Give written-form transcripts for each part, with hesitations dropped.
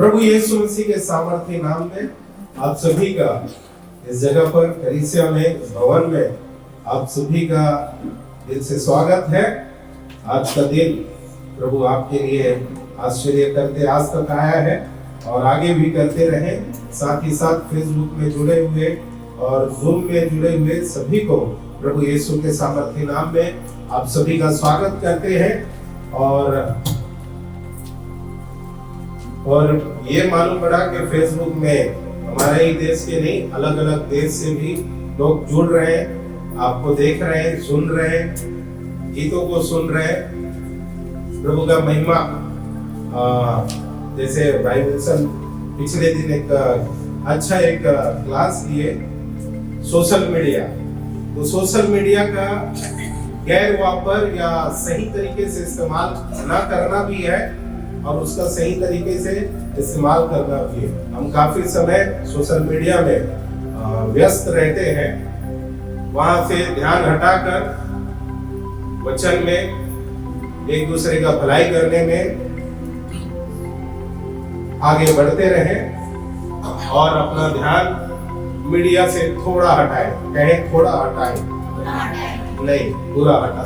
प्रभु यीशु मसीह के सामर्थ्य नाम में आप सभी का इस जगह पर कलीसिया में, इस भवन में आप सभी का दिल से स्वागत है। आज का दिन प्रभु आपके लिए आश्चर्य करते आज तक आया है और आगे भी करते रहे। साथ ही साथ फेसबुक में जुड़े हुए और जूम में जुड़े हुए सभी को प्रभु यीशु के सामर्थ्य नाम में आप सभी का स्वागत करते हैं। और ये मालूम पड़ा कि फेसबुक में हमारे ही देश के नहीं, अलग अलग देश से भी लोग जुड़ रहे हैं, आपको देख रहे हैं, सुन रहे हैं, गीतों को सुन रहे हैं। प्रभु का महिमा। जैसे भाई विल्सन पिछले दिन एक क्लास लिए सोशल मीडिया। तो सोशल मीडिया का गैर वापर या सही तरीके से इस्तेमाल ना करना भी है और उसका सही तरीके से इस्तेमाल करना भी है। हम काफी समय सोशल मीडिया में व्यस्त रहते हैं, वहां से ध्यान हटाकर वचन में, एक दूसरे का भलाई करने में आगे बढ़ते रहें और अपना ध्यान मीडिया से थोड़ा हटाएं। कहें थोड़ा हटाएं, नहीं पूरा हटा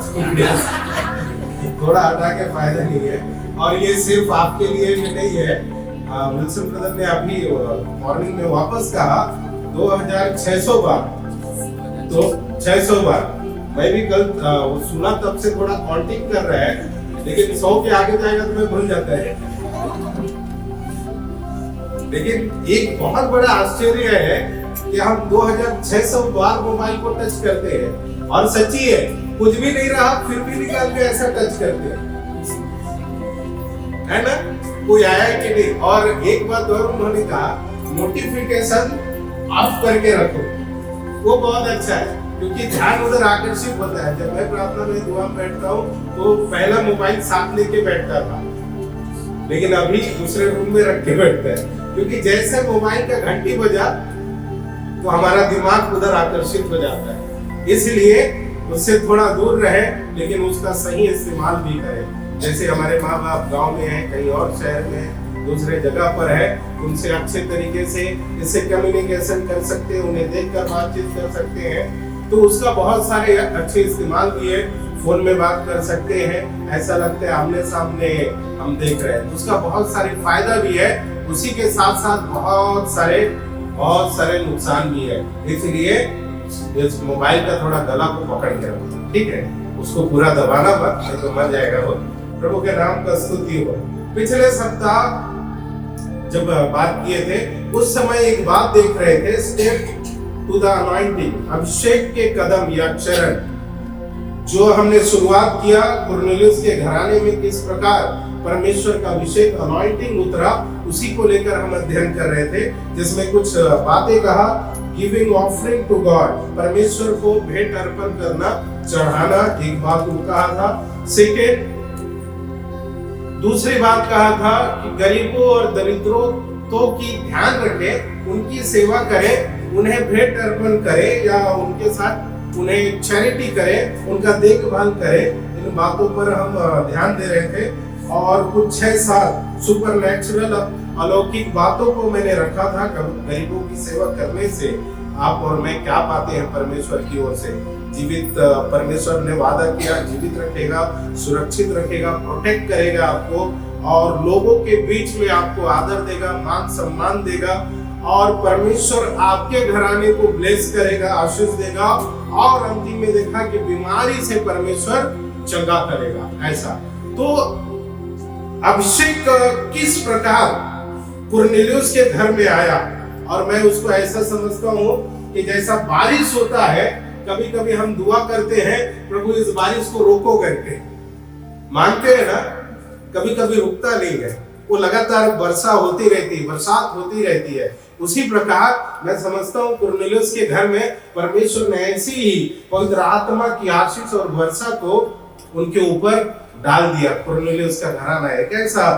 थोड़ा हटा के फायदा नहीं है। और ये सिर्फ आपके लिए भी नहीं है। विल्सन ब्रदर ने अभी मॉर्निंग में वापस कहा 2600 बार। तो 600 बार मैं भी कल सुना, तब से थोड़ा काउंटिंग कर रहा है, लेकिन 100 के आगे जाएगा तो मैं भूल जाता है। लेकिन एक बहुत बड़ा आश्चर्य है कि हम 2600 बार मोबाइल को टच करते हैं और सच्ची है, कुछ भी नहीं रहा फिर भी निकाल के ऐसा टच करते हैं, है ना? कोई आया कि नहीं? और एक बात और उन्होंने कहा, नोटिफिकेशन ऑफ करके रखो। वो बहुत अच्छा है क्योंकि ध्यान उधर आकर्षित होता है। जब मैं प्रार्थना में दुआ में बैठता हूँ तो पहला मोबाइल साथ लेके बैठता था, लेकिन अभी दूसरे रूम में रख के बैठता है, क्योंकि जैसे मोबाइल का घंटी बजा तो हमारा दिमाग उधर आकर्षित हो जाता है। इसलिए उससे थोड़ा दूर रहे, लेकिन उसका सही इस्तेमाल भी करें। जैसे हमारे माँ बाप गांव में हैं, कहीं और शहर में, दूसरे जगह पर है, उनसे अच्छे तरीके से इससे कम्युनिकेशन कर सकते हैं, उन्हें देखकर बातचीत कर सकते हैं। तो उसका बहुत सारे अच्छे इस्तेमाल भी है। फोन में बात कर सकते हैं, ऐसा लगता है आमने सामने हम देख रहे हैं, तो उसका बहुत सारे फायदा भी है। उसी के साथ साथ बहुत सारे नुकसान भी है। इसलिए इस मोबाइल का थोड़ा गला को पकड़ के रखो, ठीक है? उसको पूरा दबाना मत, नहीं तो मर जाएगा वो। प्रभु के नाम का स्तुति हो। पिछले सप्ताह जब बात किए थे, उस समय एक बात देख रहे थे, स्टेप टू द अनॉइंटिंग, अभिषेक के कदम या चरण, जो हमने शुरुआत किया कुरनेलियुस के घराने में किस प्रकार परमेश्वर का अभिषेक अनॉइंटिंग उतरा, उसी को लेकर हम अध्ययन कर रहे थे। जिसमें कुछ बातें कहा, गिविंग ऑफरिंग टू गॉड, परमेश्वर को भेंट अर्पण करना, चढ़ाना, एक बात वो कहा था। सेकेंड, दूसरी बात कहा था कि गरीबों और दरिद्रों तो की ध्यान रखें, उनकी सेवा करें, उन्हें भेंट अर्पण करें या उनके साथ उन्हें चैरिटी करें, उनका देखभाल करें। इन बातों पर हम ध्यान दे रहे थे। और कुछ 6-7 सुपरनैचुरल अलौकिक बातों को मैंने रखा था। गरीबों की सेवा करने से आप और मैं क्या पाते हैं परमेश्वर की ओर से। जीवित, परमेश्वर ने वादा किया जीवित रखेगा, सुरक्षित रखेगा, प्रोटेक्ट करेगा आपको, और लोगों के बीच में आपको आदर देगा, मान सम्मान देगा, और परमेश्वर आपके घराने को ब्लेस करेगा, आशीष देगा, और अंतिम में देखा कि बीमारी से परमेश्वर चंगा करेगा। ऐसा तो अभिषेक किस प्रकार कुरनेलियुस के घर में आया, और मैं उसको ऐसा समझता हूँ कि जैसा बारिश होता है, कभी कभी हम दुआ करते हैं प्रभु इस बारिश को रोको करके, मानते हैं ना, कभी कभी रुकता नहीं है, वो लगातार वर्षा होती रहती है, बरसात होती रहती है। उसी प्रकार मैं समझता हूँ कुरनेलियुस के घर में परमेश्वर ने ऐसी ही पवित्र आत्मा की आशीष और वर्षा को उनके ऊपर डाल दिया। कुरनेलियुस का घराना है कैसा,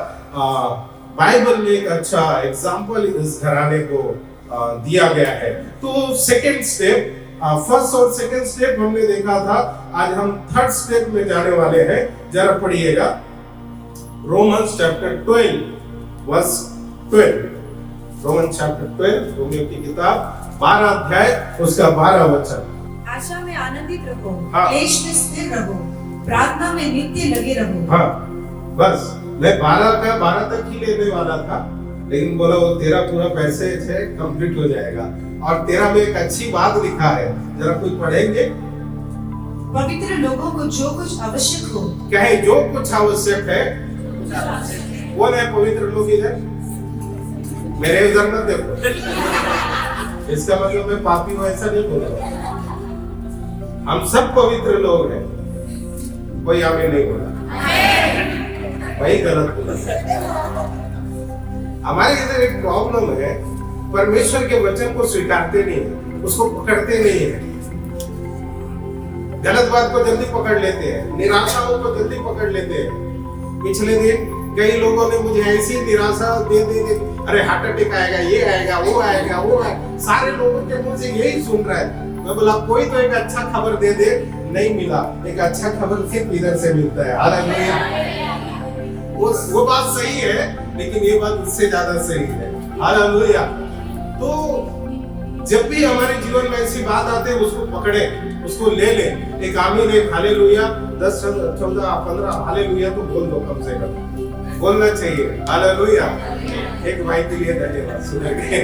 बाइबल में एक अच्छा एग्जाम्पल इस घराने को दिया गया है। तो सेकेंड स्टेप, फर्स्ट और सेकेंड स्टेप हमने देखा था, आज हम थर्ड स्टेप में जाने वाले हैं। जरा पढ़िएगा Romans chapter 12 verse 12 Roman chapter 12 रोमियो की किताब 12 अध्याय उसका 12 वचन। आशा में आनंदित रहो, हाँ। क्लेश में स्थिर रहो, प्रार्थना में नित्य लगे रहो। हाँ, बस मैं 12 का 12 तक ही लेने वाला था, लेकिन बोला वो तेरा पूरा पैसेज है, कंप्लीट हो जाएगा। और 13 में एक अच्छी बात लिखा है, जरा कुछ पढ़ेंगे। पवित्र लोगों को जो कुछ आवश्यक हो, कहे जो कुछ आवश्यक है। कौन है पवित्र लोग इधर? मेरे उधर मत देखो, इसका मतलब मैं पापी हूं ऐसा नहीं बोला। हम सब पवित्र लोग हैं, कोई आमीन नहीं बोला, वही गलत बोला। हमारे इधर एक प्रॉब्लम है, परमेश्वर के वचन को स्वीकारते नहीं है, उसको पकड़ते नहीं है, गलत बात को जल्दी पकड़ लेते हैं, निराशाओं को जल्दी पकड़ लेते हैं। पिछले दिन कई लोगों ने मुझे ऐसी निराशा दे अरे हार्ट अटैक आएगा, ये आएगा, वो आएगा, वो आएगा। सारे लोगों के मुंह से यही सुन रहा है। मैं बोला कोई तो एक अच्छा खबर दे दे, नहीं मिला। एक अच्छा खबर सिर्फ इधर से मिलता है। हालेलुया। वो बात सही है, लेकिन ये बात उससे ज्यादा सही है। हालेलुया। तो जब भी हमारे जीवन में ऐसी बात आती है, उसको पकड़े, उसको ले ले। एक आमीन, एक हालेलुया, 10 14 15 हालेलुया तो बोल दो, कम से कम बोलना चाहिए। हालेलुया। एक भाई के लिए धन्यवाद सुनेंगे।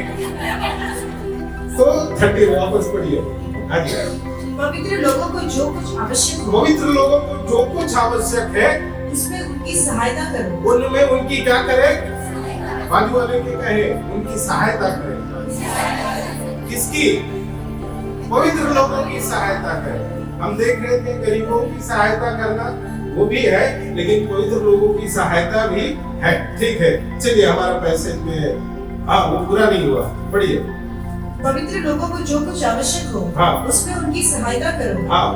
तो 30 वापस पढ़िए। हाँ जी। पवित्र लोगों को जो कुछ आवश्यक हो, पवित्र लोगों को जो कुछ आवश्यक है, उसमें उनकी सहायता करो। उनमें उनकी क्या करे? बाजू वाले के कहे उनकी सहायता करे। किसकी? पवित्र लोगों की सहायता करे। हम देख रहे थे गरीबों की सहायता करना, वो भी है, लेकिन पवित्र लोगों की सहायता भी है। ठीक है, चलिए हमारा पैसेज में, हाँ वो पूरा नहीं हुआ, पढ़िए। पवित्र लोगों को जो कुछ आवश्यक हो, हाँ। उसमें उनकी सहायता करो। हाँ,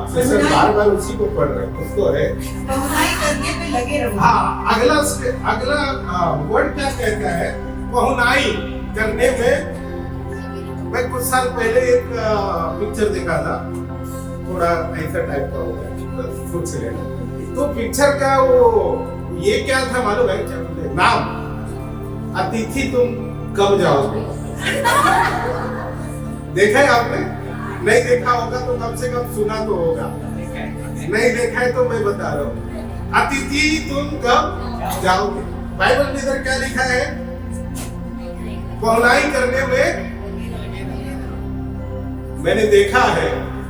बार उसी को पढ़ रहे हैं, उसको है पहुनाई करने में लगे रहो। हाँ, अगला वर्ड क्या कहता है? पहुनाई करने में। मैं कुछ साल पहले एक पिक्चर देखा था, थोड़ा ऐसा टाइप का होगा, खुद से लेना। तो पिक्चर का वो ये क्या था मालूम है? क्या बोलते नाम, अतिथि तुम कब जाओगे। देखा है आपने? नहीं देखा होगा तो कम से कम सुना तो होगा। नहीं देखा है तो मैं बता रहा हूँ, अतिथि तुम कब जाओगे। बाइबल में इधर क्या लिखा है? पहुनाई करने में। मैंने देखा है,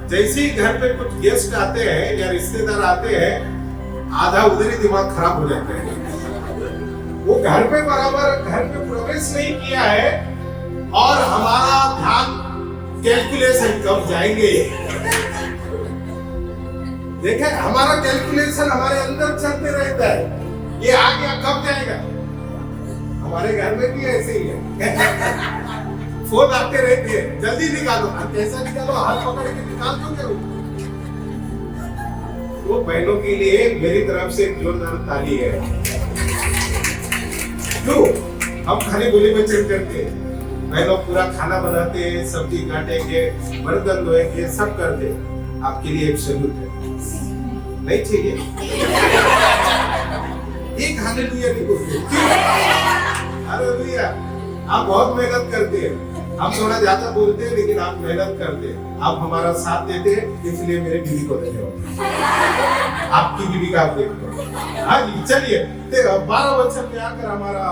जैसे ही घर पे कुछ गेस्ट आते हैं या रिश्तेदार आते हैं, आधा उधर ही दिमाग खराब हो जाता है। वो घर पे बराबर घर पे प्रवेश नहीं किया है और हमारा ध्यान कैलकुलेशन कब जाएंगे। देखें, हमारा कैलकुलेशन हमारे अंदर चलते रहता है, ये आ गया कब जाएगा। हमारे घर में भी ऐसे ही है। फोन आते रहते हैं, जल्दी निकालो। कैसा निकालो? हाथ पकड़ के निकाल दो। क्या वो बहनों के लिए मेरी तरफ से एक जोरदार ताली है। क्यों? हम खाली गोली में चल करते हैं, बहनों पूरा खाना बनाते हैं, सब्जी काटेंगे, बर्तन धोएंगे, सब करते। आपके लिए एक सैल्यूट है। नहीं चाहिए? एक हालेलुया नहीं बोलते। हालेलुया। आप बहुत मेहनत करते हैं, हम थोड़ा ज्यादा बोलते हैं, लेकिन आप मेहनत करते हैं, आप हमारा साथ देते हैं, इसलिए मेरे बीवी को धन्यवाद। आपकी बीवी का आप देखते। हाँ जी, चलिए 12 वचन में आकर हमारा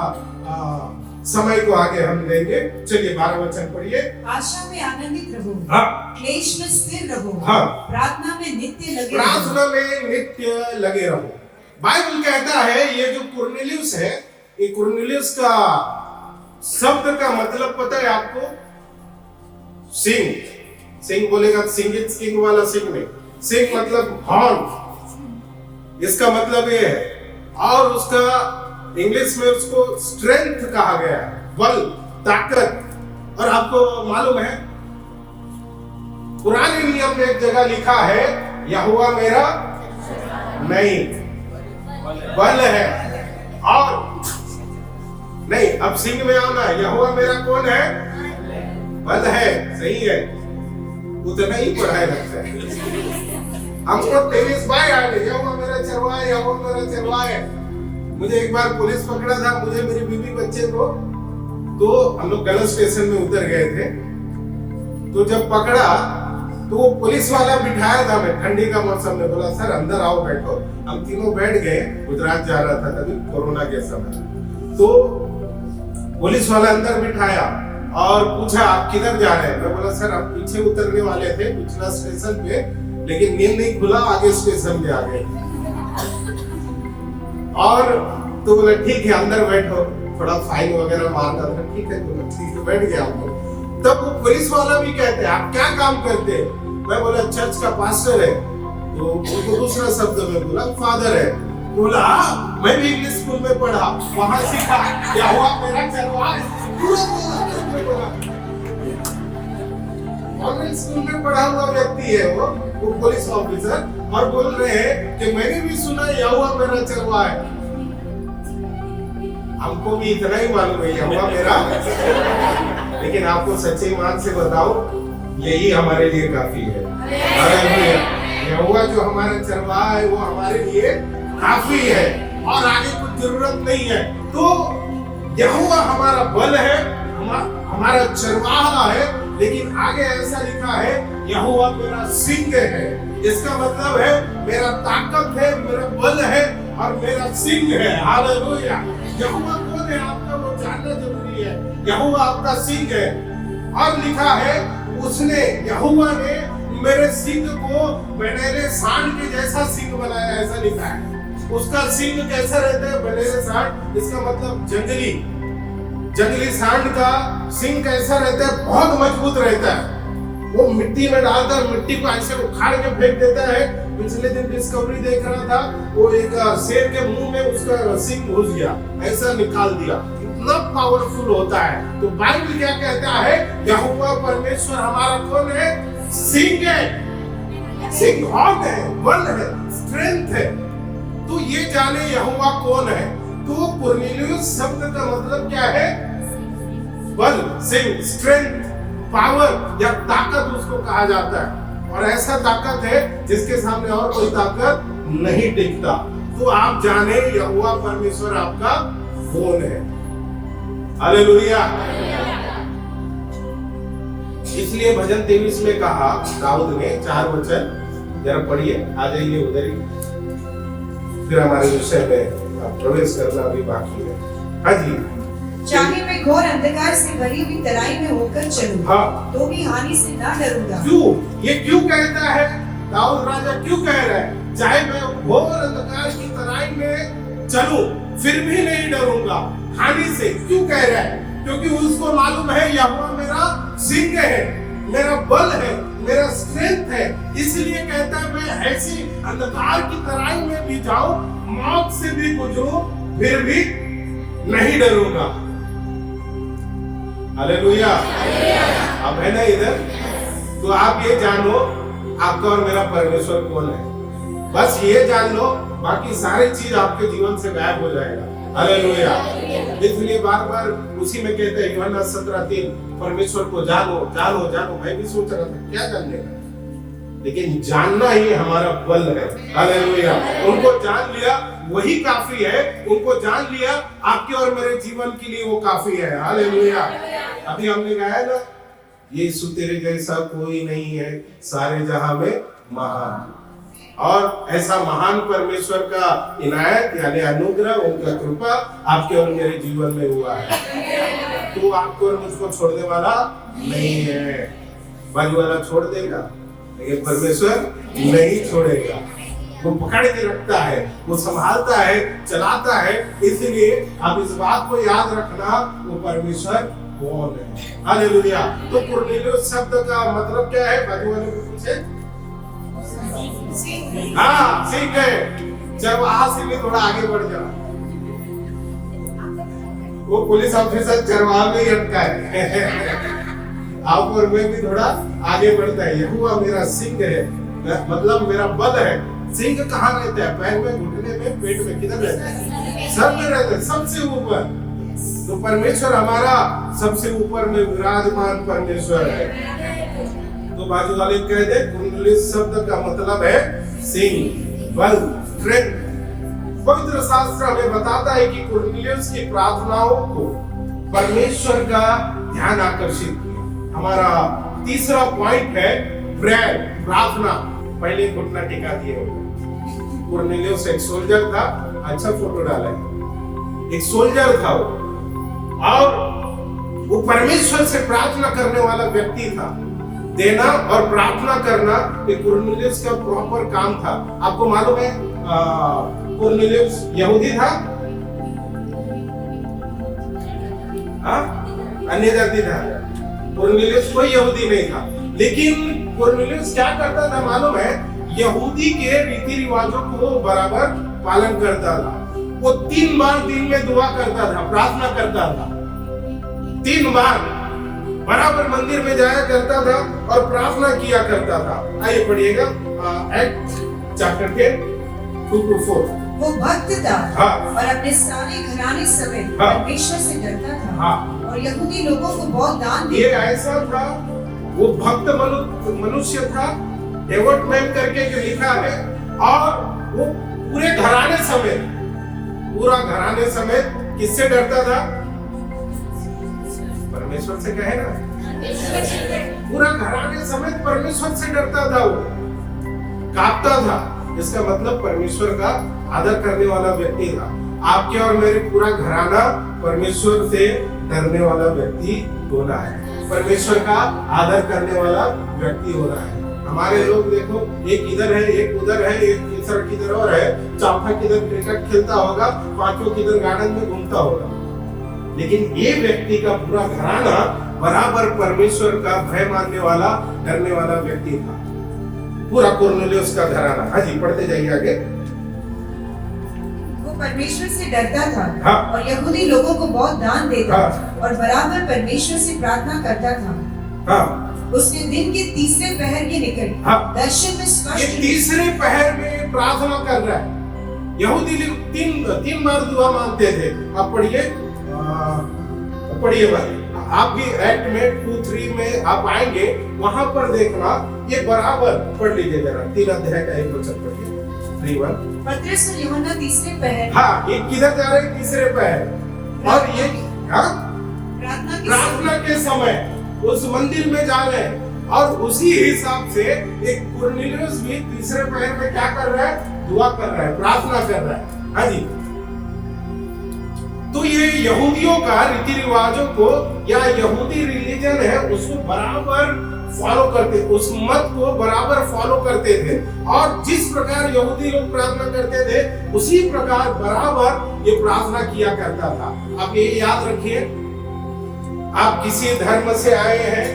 समय को आगे हम लेंगे। चलिए 12 वचन पढ़िए। आशा में आनंदित रहो, हाँ। क्लेश में स्थिर रहो, हाँ। प्रार्थना में नित्य लगे रहो। प्रार्थना में नित्य लगे रहो। बाइबल कहता है, ये जो कुरनेलियुस है, ये कुरनेलियुस का शब्द का मतलब पता है आपको? सिंह। सिंह बोलेगा, सिंगिंग वाला सिंह नहीं, सिंह मतलब हॉर्न, इसका मतलब ये है। और उसका इंग्लिश में उसको स्ट्रेंथ कहा गया है, बल, ताकत। और आपको मालूम है, पुराने नियम में एक जगह लिखा है, यहोवा मेरा नहीं बल है। और नहीं, अब सिंह में आना, यहोवा मेरा कौन है? बल है। सही है, उतना ही पढ़ाया लगता है। हमको 23 बाय आ गए, यहोवा मेरा चरवाहा, यहोवा मेरा चरवाहा है। मुझे एक बार पुलिस पकड़ा था, मुझे मेरी बीवी बच्चे को तो हम लोग गलत स्टेशन में उतर गए थे। तो जब पकड़ा तो वो पुलिस वाला बिठाया था, मैं ठंडी का मौसम में बोला सर अंदर आओ बैठो। हम तीनों बैठ गए, गुजरात जा रहा था तभी कोरोना के समय। तो पुलिस वाला अंदर बिठाया और पूछा आप किधर जा रहे हैं। मैं बोला सर हम पीछे उतरने वाले थे पिछला स्टेशन पे, लेकिन नींद नहीं खुला, आगे स्टेशन पे आ गए। और तो बोला ठीक है अंदर बैठो, थोड़ा फाइन वगैरह मारना था। ठीक है बोला ठीक है, बैठ गया हम लोग। तब वो पुलिस वाला भी कहते हैं आप क्या काम करते हैं। मैं बोला चर्च का पास्टर है। तो उनको दूसरा शब्द में बोला फादर है। बोला मैं भी इंग्लिश स्कूल में पढ़ा, वहां सीखा क्या हुआ मेरा चरवाहा। गवर्नमेंट स्कूल में पढ़ा हुआ व्यक्ति है वो पुलिस ऑफिसर, और बोल रहे हैं कि मैंने भी सुना यहोवा मेरा चरवाहा है। हमको भी इतना ही मालूम है यहोवा मेरा, लेकिन आपको सच्चे ईमान से बताओ यही हमारे लिए काफी है। यहोवा जो हमारा चरवाहा है वो हमारे लिए काफी है और आगे कुछ जरूरत नहीं है। तो यहोवा हमारा बल है, हमारा चरवाहा है, लेकिन आगे ऐसा लिखा है यहोवा मेरा सिंह है। इसका मतलब है मेरा ताकत है, मेरा बल है और मेरा सिंह है। हालेलुया। यहोवा कौन है आपका वो जानना जरूरी है। यहोवा आपका सिंह है और लिखा है उसने यहोवा ने मेरे सिंह को बनेले सांड के जैसा सिंह बनाया, ऐसा लिखा है। उसका सिंह कैसा रहता है बनेले सांड, इसका मतलब जंगली सांड का सिंह कैसा रहता है, बहुत मजबूत रहता है। वो मिट्टी में डालकर मिट्टी को ऐसे उखाड़ के फेंक देता है। पिछले दिन डिस्कवरी देख रहा था, वो एक शेर के मुंह में उसका सिंग घुस गया, ऐसा निकाल दिया। इतना पावरफुल होता है। तो बाइबल क्या कहता है, यहोवा परमेश्वर हमारा कौन है, सिंह है। सिंह हॉर्न है, बल है, स्ट्रेंथ है। तो ये जाने यहोवा कौन है। तो कुरनेलियुस शब्द का मतलब क्या है, बल, सिंह, स्ट्रेंथ, पावर या ताकत उसको कहा जाता है। और ऐसा ताकत है जिसके सामने और कोई ताकत नहीं टिकता। तो आप जाने यहोवा परमेश्वर आपका कौन है। हालेलुया। इसलिए भजन 23 में कहा दाऊद ने 4 वचन, जरा पढ़िए, आ जाइए उधर ही, फिर हमारे विषय में प्रवेश करना अभी बाकी है। हाँ जी। चाहे मैं घोर अंधकार से भरी हुई तराई में होकर चलूं, हाँ, तो भी हानि से ना डरूंगा। क्यों? ये क्यों कहता है दाऊद राजा, क्यों कह रहा है चाहे मैं घोर अंधकार की तराई में चलूं फिर भी नहीं डरूंगा हानि से। क्यों कह रहा है? क्योंकि उसको मालूम है यहोवा मेरा सिंह है, मेरा बल है, मेरा स्ट्रेंथ है। इसलिए कहता है मैं ऐसी अंधकार की तराई में भी जाऊं, मौत से भी गुजरूं, फिर भी नहीं डरूंगा। हालेलुया। अब है ना इधर। तो आप ये जानो आपका और मेरा परमेश्वर कौन है, बस ये जान लो, बाकी सारी चीज आपके जीवन से गायब हो जाएगा। हालेलुया। इसलिए बार बार उसी में कहते हैं यूहन्ना 17:3, परमेश्वर को जानो जानो जानो। मैं भी सोच रहा था क्या जानने का, लेकिन जानना ही हमारा बल है। हालेलुया। उनको जान लिया वही काफी है। उनको जान लिया आपके और मेरे जीवन के लिए वो काफी है। हालेलुया। अभी हमने गाया ना, यीशु तेरे जैसा कोई नहीं है सारे जहां में महान। और ऐसा महान परमेश्वर का इनायत यानी अनुग्रह, उनका कृपा आपके और मेरे जीवन में हुआ है। तो आपको और मुझको छोड़ने वाला नहीं है। बाजू वाला छोड़ देगा लेकिन परमेश्वर नहीं छोड़ेगा। वो पकड़ के रखता है, वो संभालता है, चलाता है। इसलिए आप इस बात को याद रखना, वो परमेश्वर कौन है। हालेलुया। तो कुरनेलियुस शब्द का मतलब क्या है? बाजू वाले को पूछे। हाँ ठीक है। जब वहां से भी थोड़ा आगे बढ़ जाओ, वो पुलिस ऑफिसर चरवाहा में ही अटका है। आप और मैं भी थोड़ा आगे बढ़ता है। यहोवा मेरा सिंह है, मतलब मेरा बल है। सिंह कहाँ रहता है? पैर में, घुटने में, पेट में, किधर रहता है? सर में रहता है, सबसे ऊपर। तो परमेश्वर हमारा सबसे ऊपर में विराजमान परमेश्वर है। तो बाजू वाले कह दे, कुरनेलियुस शब्द का मतलब है सिंह, बल, स्ट्रेंथ। पवित्र शास्त्र हमें बताता है कि कुरनेलियुस की प्रार्थनाओं को परमेश्वर का ध्यान आकर्षित किया। हमारा तीसरा पॉइंट है प्रेयर, प्रार्थना। पहले घुटना टिका दिए होगा। कुरनेलियुस एक सोल्जर था, अच्छा फोटो डाला है, एक सोल्जर था वो, और वो परमेश्वर से प्रार्थना करने वाला व्यक्ति था। देना और प्रार्थना करना एक कुरनेलियुस का प्रॉपर काम था। आपको मालूम है कुरनेलियुस यहूदी था, अन्य जाति था। कुरनेलियुस कोई यहूदी नहीं था, लेकिन कुरनेलियुस क्या करता था मालूम है? यहूदी के रीति रिवाजों को बराबर पालन करता था। वो 3 बार दिन में दुआ करता था, प्रार्थना करता था। 3 बार बराबर मंदिर में जाया करता था और प्रार्थना किया करता था। आइए पढ़िएगा एक्ट चैप्टर 10 2-4। वो भक्त था हाँ। और अपने सारे घराने समेत हाँ। परमेश्वर से डरता था। हाँ। और यहूदी लोगों को बहुत दान ये देता। ऐसा था, वो भक्त मनुष्य था, डेवोट मैन करके जो लिखा है, और वो पूरे घराने समेत, पूरा घराने समेत किससे डरता था? परमेश्वर से कहे ना, पूरा घराने समेत परमेश्वर से डरता था। वो कांपता था, इसका मतलब परमेश्वर का आदर करने वाला व्यक्ति था। आपके और मेरे पूरा घराना परमेश्वर से डरने वाला व्यक्ति होना है, परमेश्वर का आदर करने वाला व्यक्ति होना है। हमारे लोग देखो, एक इधर है, एक उधर है, एक तीसरा किधर और है, चौथा किधर क्रिकेट खेलता होगा, पांचों किधर गार्डन में घूमता होगा। लेकिन ये व्यक्ति का पूरा घराना बराबर परमेश्वर का भय मानने वाला, डरने वाला व्यक्ति था, पूरा कुरनेलियुस का घराना। हाँ जी, पढ़ते जाइए आगे। वो परमेश्वर से डरता था। हाँ। और यहूदी लोगों को बहुत दान देता। हाँ। और बराबर परमेश्वर से प्रार्थना करता था। हाँ। उसने दिन के तीसरे पहर के निकट हाँ। दर्शन में ये स्पष्ट तीसरे पहर में प्रार्थना कर रहा है। यहूदी लोग तीन बार दुआ मांगते थे। आप पढ़िए भाई, आप भी एक्ट में 2-3 में आप आएंगे, वहां पर देखना, ये बराबर पढ़ लीजिए जरा। 3 अध्याय का 1 वचन पढ़िए। 3:1। पतरस और यूहन्ना तीसरे पहर। हाँ, ये किधर जा रहे हैं? तीसरे पहर। और ये हाँ, प्रार्थना के समय उस मंदिर में जा रहे हैं, और उसी हिसाब से एक कुरनेलियुस भी तीसरे पहर में क्या कर रहा है? दुआ कर रहा है, प्रार्थना कर रहा है। हाँ जी। तो ये यहूदियों का रीति रिवाजों को, या यहूदी रिलीजन है, उसको बराबर फॉलो करते, उस मत को बराबर फॉलो करते थे। और जिस प्रकार यहूदी लोग प्रार्थना करते थे, उसी प्रकार बराबर ये प्रार्थना किया करता था। आप ये याद रखिए, आप किसी धर्म से आए हैं,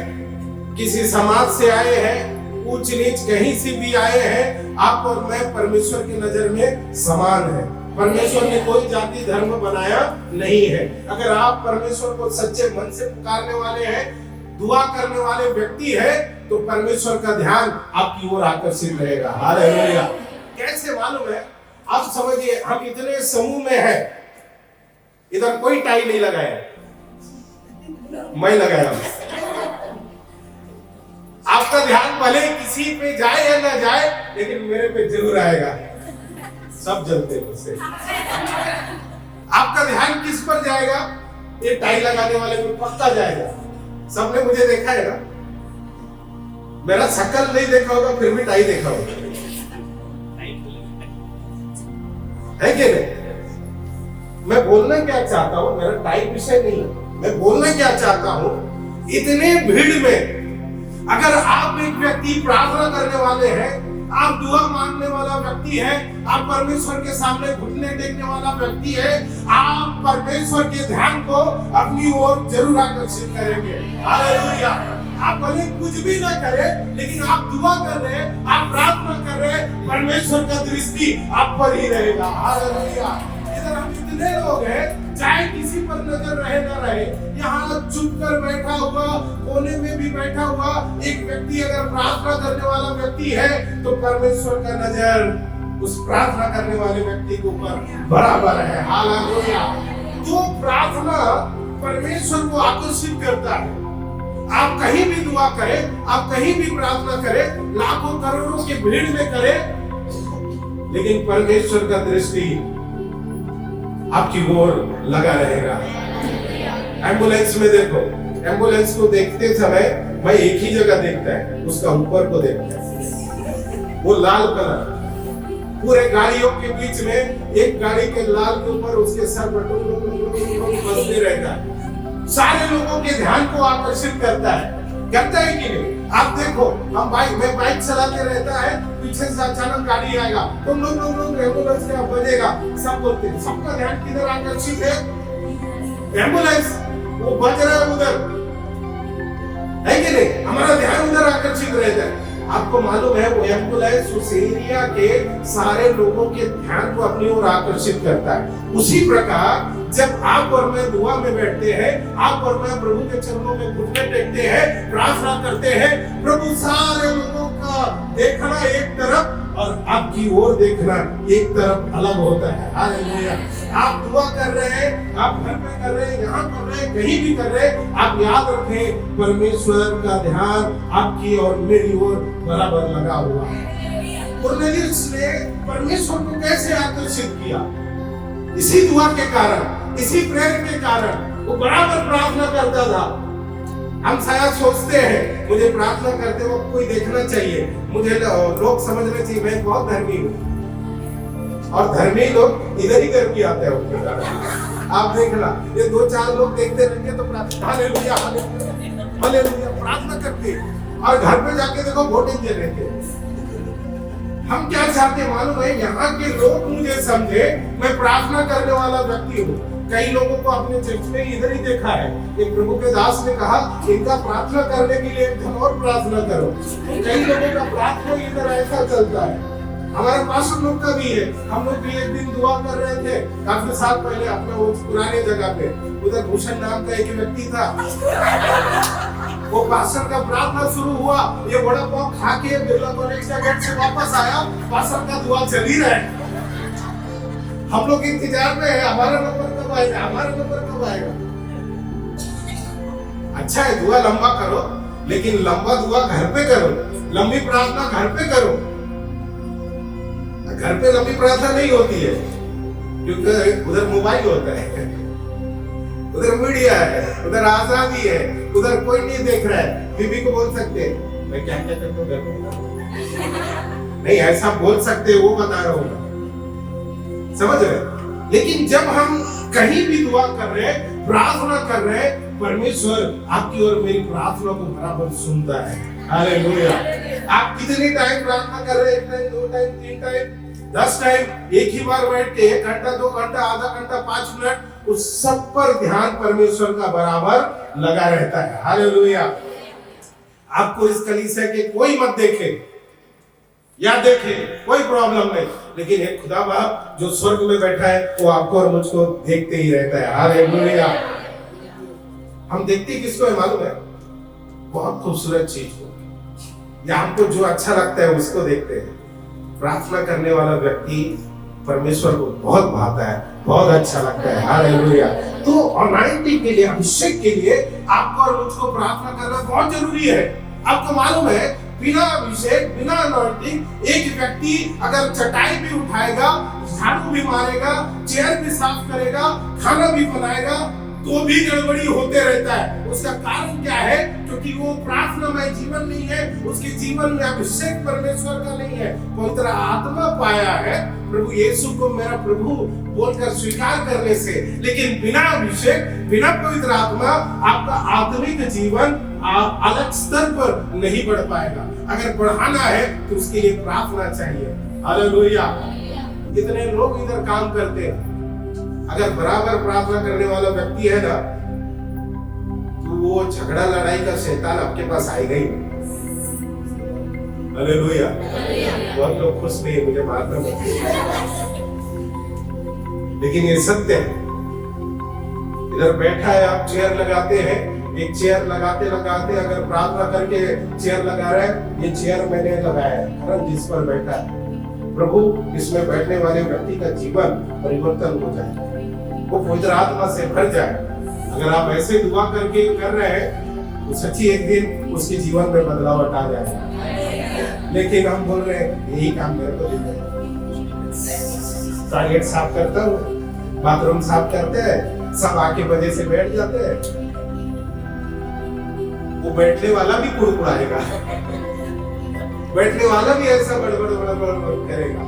किसी समाज से आए हैं, ऊंच नीच कहीं से भी आए हैं, आप और मैं परमेश्वर की नजर में समान है। परमेश्वर ने कोई जाति धर्म बनाया नहीं है। अगर आप परमेश्वर को सच्चे मन से पुकारने वाले हैं, दुआ करने वाले व्यक्ति है, तो परमेश्वर का ध्यान आपकी ओर आकर्षित रहेगा। हालेलुया। कैसे मालूम है? आप समझिए, हम इतने समूह में हैं, इधर कोई टाई नहीं लगाया, मैं लगाया। आपका ध्यान भले किसी पे जाए या ना जाए, लेकिन मेरे पे जरूर आएगा। सब जलते हैं उससे। आपका ध्यान किस पर जाएगा? ये टाई लगाने वाले पे पक्का जाएगा। सबने मुझे देखा है ना, मेरा शकल नहीं देखा होगा, फिर भी टाई देखा होगा, है कि नहीं? मैं बोलना क्या चाहता हूं, मेरा टाई विषय नहीं है, मैं बोलना क्या चाहता हूं, इतने भीड़ में अगर आप एक व्यक्ति प्रार्थना करने वाले हैं, आप दुआ मांगने वाला व्यक्ति है, आप परमेश्वर के सामने घुटने टेकने वाला व्यक्ति है, आप परमेश्वर के ध्यान को अपनी ओर जरूर आकर्षित करेंगे। हालेलुया। आप भले कुछ भी ना करें, लेकिन आप दुआ कर रहे हैं, आप प्रार्थना कर रहे हैं, परमेश्वर का दृष्टि आप पर ही रहेगा। हालेलुया। इधर हम इतने लोग हैं, चाहे किसी पर नजर रहे ना रहे, यहाँ चुप कर बैठा हुआ, कोने में भी बैठा हुआ एक व्यक्ति अगर प्रार्थना करने वाला व्यक्ति है, तो परमेश्वर का नजर उस प्रार्थना करने वाले व्यक्ति के ऊपर बराबर है। हालेलुया। तो प्रार्थना परमेश्वर को आकर्षित करता है। आप कहीं भी दुआ करें, आप कहीं भी प्रार्थना करें, लाखों करोड़ों की भीड़ में करें, लेकिन परमेश्वर का दृष्टि आपकी ओर लगा रहेगा। एम्बुलेंस में देखो, एम्बुलेंस को देखते समय भाई एक ही जगह देखता है, उसका ऊपर को देखता है, वो लाल कलर। पूरे गाड़ियों के बीच में एक गाड़ी के लाल के ऊपर उसके सर पर बजते रहता है, सारे लोगों के ध्यान को आकर्षित करता है कि नहीं? आप देखो, हम बाइक चलाते रहता है, पीछे से अचानक गाड़ी आएगा, तुम लोग एम्बुलेंस का बजेगा, सब बोलते हैं, सबका ध्यान किधर आकर्षित है? एम्बुलेंस वो बज रहा है उधर, है कि नहीं? हमारा ध्यान उधर आकर्षित रहता है। आपको मालूम है वो एम्बुलेंस उस एरिया के सारे लोगों के ध्यान को अपनी ओर आकर्षित करता है। उसी प्रकार जब आप और मैं दुआ में बैठते हैं, आप और मैं प्रभु के चरणों में घुटने टेकते हैं, प्रार्थना करते हैं, प्रभु सारे लोगों का देखना एक तरफ और आपकी ओर देखना एक तरफ अलग होता है। हालेलुया। आप दुआ कर रहे हैं, आप घर में कर रहे हैं, यहाँ कर रहे हैं, कहीं भी कर रहे हैं, आप याद रखें परमेश्वर का ध्यान आपकी और मेरी ओर बराबर लगा हुआ है। कुरनेलियुस ने परमेश्वर को कैसे आकर्षित किया? इसी दुआ के कारण, इसी प्रेम के कारण वो बराबर प्रार्थना करता था। हम शायद सोचते हैं मुझे प्रार्थना करते वक्त कोई देखना चाहिए, मुझे लोग समझना चाहिए मैं बहुत धर्मी हूँ, और धर्मी लोग इधर ही करके आते हैं। आप देखना, ये 2-4 लोग देखते रहेंगे तो हालेलुया हालेलुया हालेलुया प्रार्थना करते, और घर पे जाके देखो वोटिंग दे रहे। हम क्या चाहते मालूम है? यहाँ के लोग मुझे समझे मैं प्रार्थना करने वाला व्यक्ति हूँ। कई लोगों को अपने चर्च में इधर ही देखा है, एक प्रभु के दास ने कहा इनका प्रार्थना करने के लिए धन और प्रार्थना करो। कई लोगों का प्रार्थना इधर ऐसा चलता है। हमारे पास लोग का भी है। हम लोग भी एक दिन दुआ कर रहे थे काफी साल पहले अपने वो पुराने जगह पे, उधर भूषण नाम का एक व्यक्ति था, वो पास्टर का प्रार्थना शुरू हुआ, ये बड़ा पाव खा के बिरला कॉलेज का गेट से वापस आया, पास्टर का दुआ चल ही रहा है। हम लोग इंतजार में है, हमारा नंबर कब आएगा, हमारा नंबर कब आएगा। अच्छा है दुआ लंबा करो, लेकिन लंबा दुआ घर पे करो, लंबी प्रार्थना घर पे करो। घर पे लंबी प्रार्थना नहीं होती है क्योंकि उधर मोबाइल होता है, उधर मीडिया है, उधर आजादी है, उधर कोई नहीं देख रहा है। बीबी को बोल सकते मैं क्या क्या करता हूँ घर में, नहीं ऐसा बोल सकते, वो बता रहा हूँ, समझ रहे? लेकिन जब हम कहीं भी दुआ कर रहे हैं, प्रार्थना कर रहे हैं, परमेश्वर आपकी और मेरी प्रार्थना को बराबर सुनता है। हालेलुया। आप कितनी टाइम प्रार्थना कर रहे हैं? 1 टाइम, 2 टाइम, 3 टाइम, 10 टाइम, एक ही बार बैठ के 1 घंटा, 2 घंटा, आधा घंटा, 5 मिनट, उस सब पर ध्यान परमेश्वर का बराबर लगा रहता है। हालेलुया। आपको इस कलीसिया के कोई मत देखे या देखे, कोई प्रॉब्लम नहीं, लेकिन एक खुदा बाप जो स्वर्ग में बैठा है वो आपको और मुझको देखते ही रहता है। हालेलुया। हम देखते किसको है मालूम है? बहुत खूबसूरत चीज को, या हमको जो अच्छा लगता है उसको देखते हैं। प्रार्थना करने वाला व्यक्ति परमेश्वर को बहुत भाता है, बहुत अच्छा लगता है। हालेलुया। तो अनॉइंटिंग के लिए, अभिषेक के लिए आपको और मुझको प्रार्थना करना बहुत जरूरी है। आपको मालूम है बिना अभिषेक, बिना अनॉइंटिंग एक व्यक्ति अगर चटाई भी उठाएगा, झाड़ू भी मारेगा, चेयर भी साफ करेगा, खाना भी बनाएगा, तो भी गड़बड़ी होते रहता है। उसका कारण क्या है? क्योंकि वो प्रार्थनामय जीवन नहीं है, उसके जीवन में अभिषेक परमेश्वर का नहीं है। पवित्र आत्मा पाया है प्रभु यीशु को मेरा प्रभु बोलकर स्वीकार करने से, लेकिन बिना अभिषेक, बिना पवित्र आत्मा आपका आत्मिक जीवन अलग स्तर पर नहीं बढ़ पाएगा। अगर बढ़ाना है तो उसके लिए प्रार्थना चाहिए। हालेलुया। कितने लोग इधर काम करते हैं, अगर बराबर प्रार्थना करने वाला व्यक्ति है ना, तो वो झगड़ा लड़ाई का शैतान आपके पास आएगा ही। हालेलुया। बहुत लोग खुश नहीं, मुझे मारना मत, लेकिन ये सत्य है। इधर बैठा है, आप चेयर लगाते हैं, एक चेयर लगाते लगाते अगर प्रार्थना करके चेयर लगा रहे हैं, ये चेयर मैंने लगाया है कारण जिस पर बैठा है प्रभु, इसमें बैठने वाले व्यक्ति का जीवन परिवर्तन हो जाए, वो पवित्र आत्मा से भर जाए। अगर आप ऐसे दुआ करके कर रहे हैं तो सच्ची एक दिन उसके जीवन में बदलाव आ जाएगा। लेकिन हम बोल रहे हैं यही काम मेरे को देते हैं, टॉयलेट साफ करता हूँ, बाथरूम साफ करते हैं, सब आके वजह से बैठ जाते हैं, वो बैठने वाला भी कुड़कुड़ाएगा, बैठने वाला भी ऐसा बड़बड़ करेगा।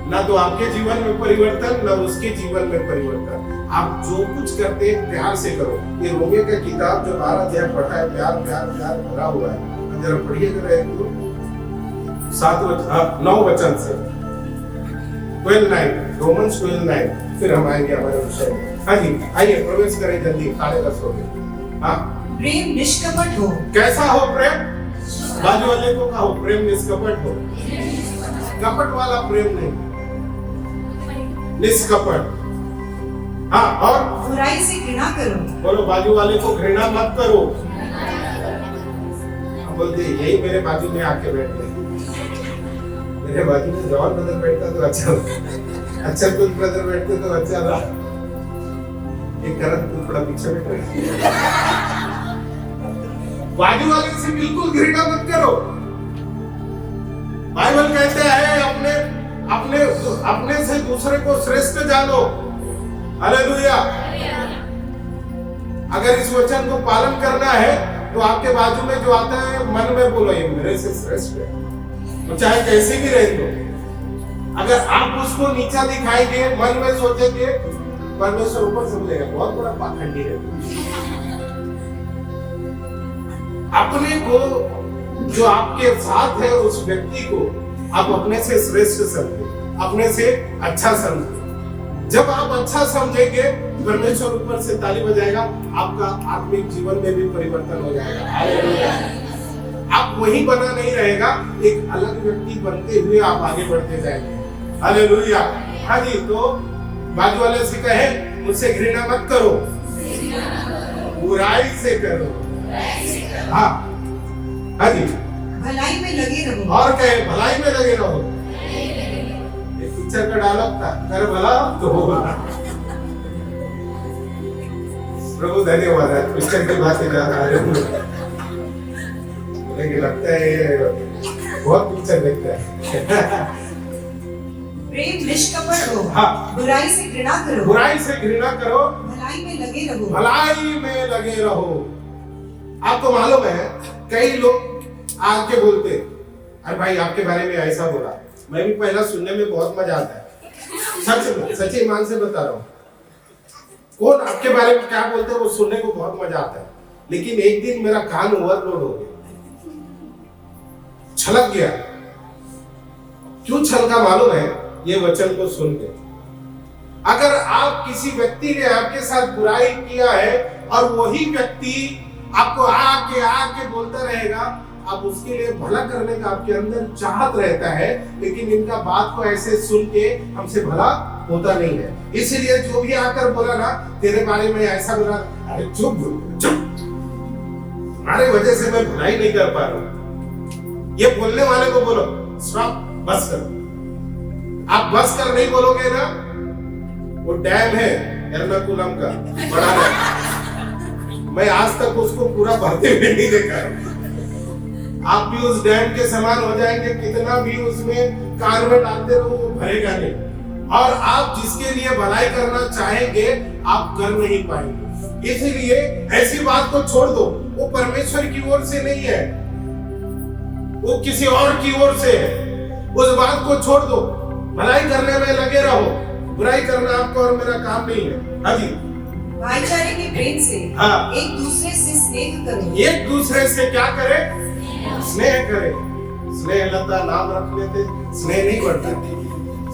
ना तो आपके जीवन में परिवर्तन, ना उसके जीवन में परिवर्तन। आप जो कुछ करते हैं प्यार से करो। ये रोमियो का किताब जो 12 अध्याय पढ़ा है, प्यार प्यार प्यार भरा हुआ है, जरा पढ़िए जरा एक तो 9 वचन से 12:9, रोमन्स 12:9। फिर हम आएंगे हमारे विषय में। हाँ जी, आइए प्रवेश करें जल्दी, 10:30 हो गए। हाँ, प्रेम निष्कपट हो। कैसा हो प्रेम? बाजू वाले को कहो प्रेम निष्कपट हो। कपट वाला प्रेम नहीं, निष्कपट। हाँ, और बुराई से घृणा करो। बोलो बाजू वाले को घृणा मत करो। हम बोलते यही मेरे बाजू में आके बैठ गए, मेरे बाजू में जॉन ब्रदर बैठता तो अच्छा होता, अच्छा कुछ ब्रदर बैठते तो अच्छा था। एक करत कुछ थोड़ा पीछे बैठ रहे। बाजू वाले से बिल्कुल घृणा मत करो। बाइबल कहते हैं अपने अपने अपने से दूसरे को श्रेष्ठ जानो। हालेलुया। अगर इस वचन को पालन करना है तो आपके बाजू में जो आता है मन में बोलो ये मेरे से श्रेष्ठ है, तो चाहे कैसे भी रहे तो। अगर आप उसको नीचा दिखाएंगे, मन में सोचेंगे, परमेश्वर ऊपर से बोलेगा बहुत बड़ा पाखंडी है। अपने को जो आपके साथ है उस व्यक्ति को आप अपने से श्रेष्ठ समझे, अपने से अच्छा समझे। जब आप अच्छा समझेंगे, परमेश्वर ऊपर से ताली बजाएगा, आपका आत्मिक जीवन में भी परिवर्तन हो जाएगा। हालेलुया। आप वही बना नहीं रहेगा, एक अलग व्यक्ति बनते हुए आप आगे बढ़ते जाएंगे। हालेलुया। हाँ जी, तो बाजू वाले से कहे मुझसे घृणा मत करो, बुराई से करो। हाँ हाँ जी, भलाई में लगे रहो। और कहे भलाई में लगे रहो। एक पिक्चर का डायलॉग था, कर भला तो होगा। प्रभु धन्यवाद है, पिक्चर की बात याद आ रही है, लेकिन लगता है ये बहुत पिक्चर देखता है। प्रेम निष्कपट हो। हाँ, बुराई से घृणा करो। बुराई से घृणा करो, भलाई में लगे रहो। भलाई में लगे रहो। आपको मालूम है कई लोग आके बोलते अरे भाई आपके बारे में ऐसा बोला, मैं भी पहला सुनने में बहुत मजा आता है। सच में, सच्चे ईमान से बता रहा हूँ, कौन आपके बारे में क्या बोलते हैं वो सुनने को बहुत मजा आता है। लेकिन एक दिन मेरा कान ओवरलोड हो गया, छलक गया। क्यों छलका मालूम है? ये वचन को सुन के। अगर आप किसी व्यक्ति ने आपके साथ बुराई किया है और वही व्यक्ति आपको आके बोलता रहेगा, आप उसके लिए भला करने का आपके अंदर चाहत रहता है, लेकिन इनका बात को ऐसे सुन के हमसे भला होता नहीं है। इसीलिए जो भी आकर बोला ना तेरे बारे में ऐसा बोला, अरे चुप चुप, तुम्हारे वजह से मैं भलाई नहीं कर पा रहा हूं। ये बोलने वाले को बोलो स्टॉप, बस करो। आप बस कर नहीं बोलोगे ना, वो डैम है एर्नाकुलम का बड़ा डैम, मैं आज तक उसको पूरा भरते हुए नहीं देखा है। आप भी उस डैम के समान हो जाएंगे, कितना भी उसमें कार में डालते रहो वो भरेगा नहीं। और आप जिसके लिए भलाई करना चाहेंगे आप कर नहीं पाएंगे। इसलिए ऐसी बात को छोड़ दो, वो परमेश्वर की ओर से नहीं है, वो किसी और की ओर से है। उस बात को छोड़ दो, भलाई करने में लगे रहो। बुराई करना आपका और मेरा काम नहीं है। हाँ जी, भाईचारे के प्रेम से हाँ, एक दूसरे से स्नेह करो। एक दूसरे से क्या करे? स्नेह करे। स्नेह लता नाम रख लेते, स्नेह नहीं बढ़ता,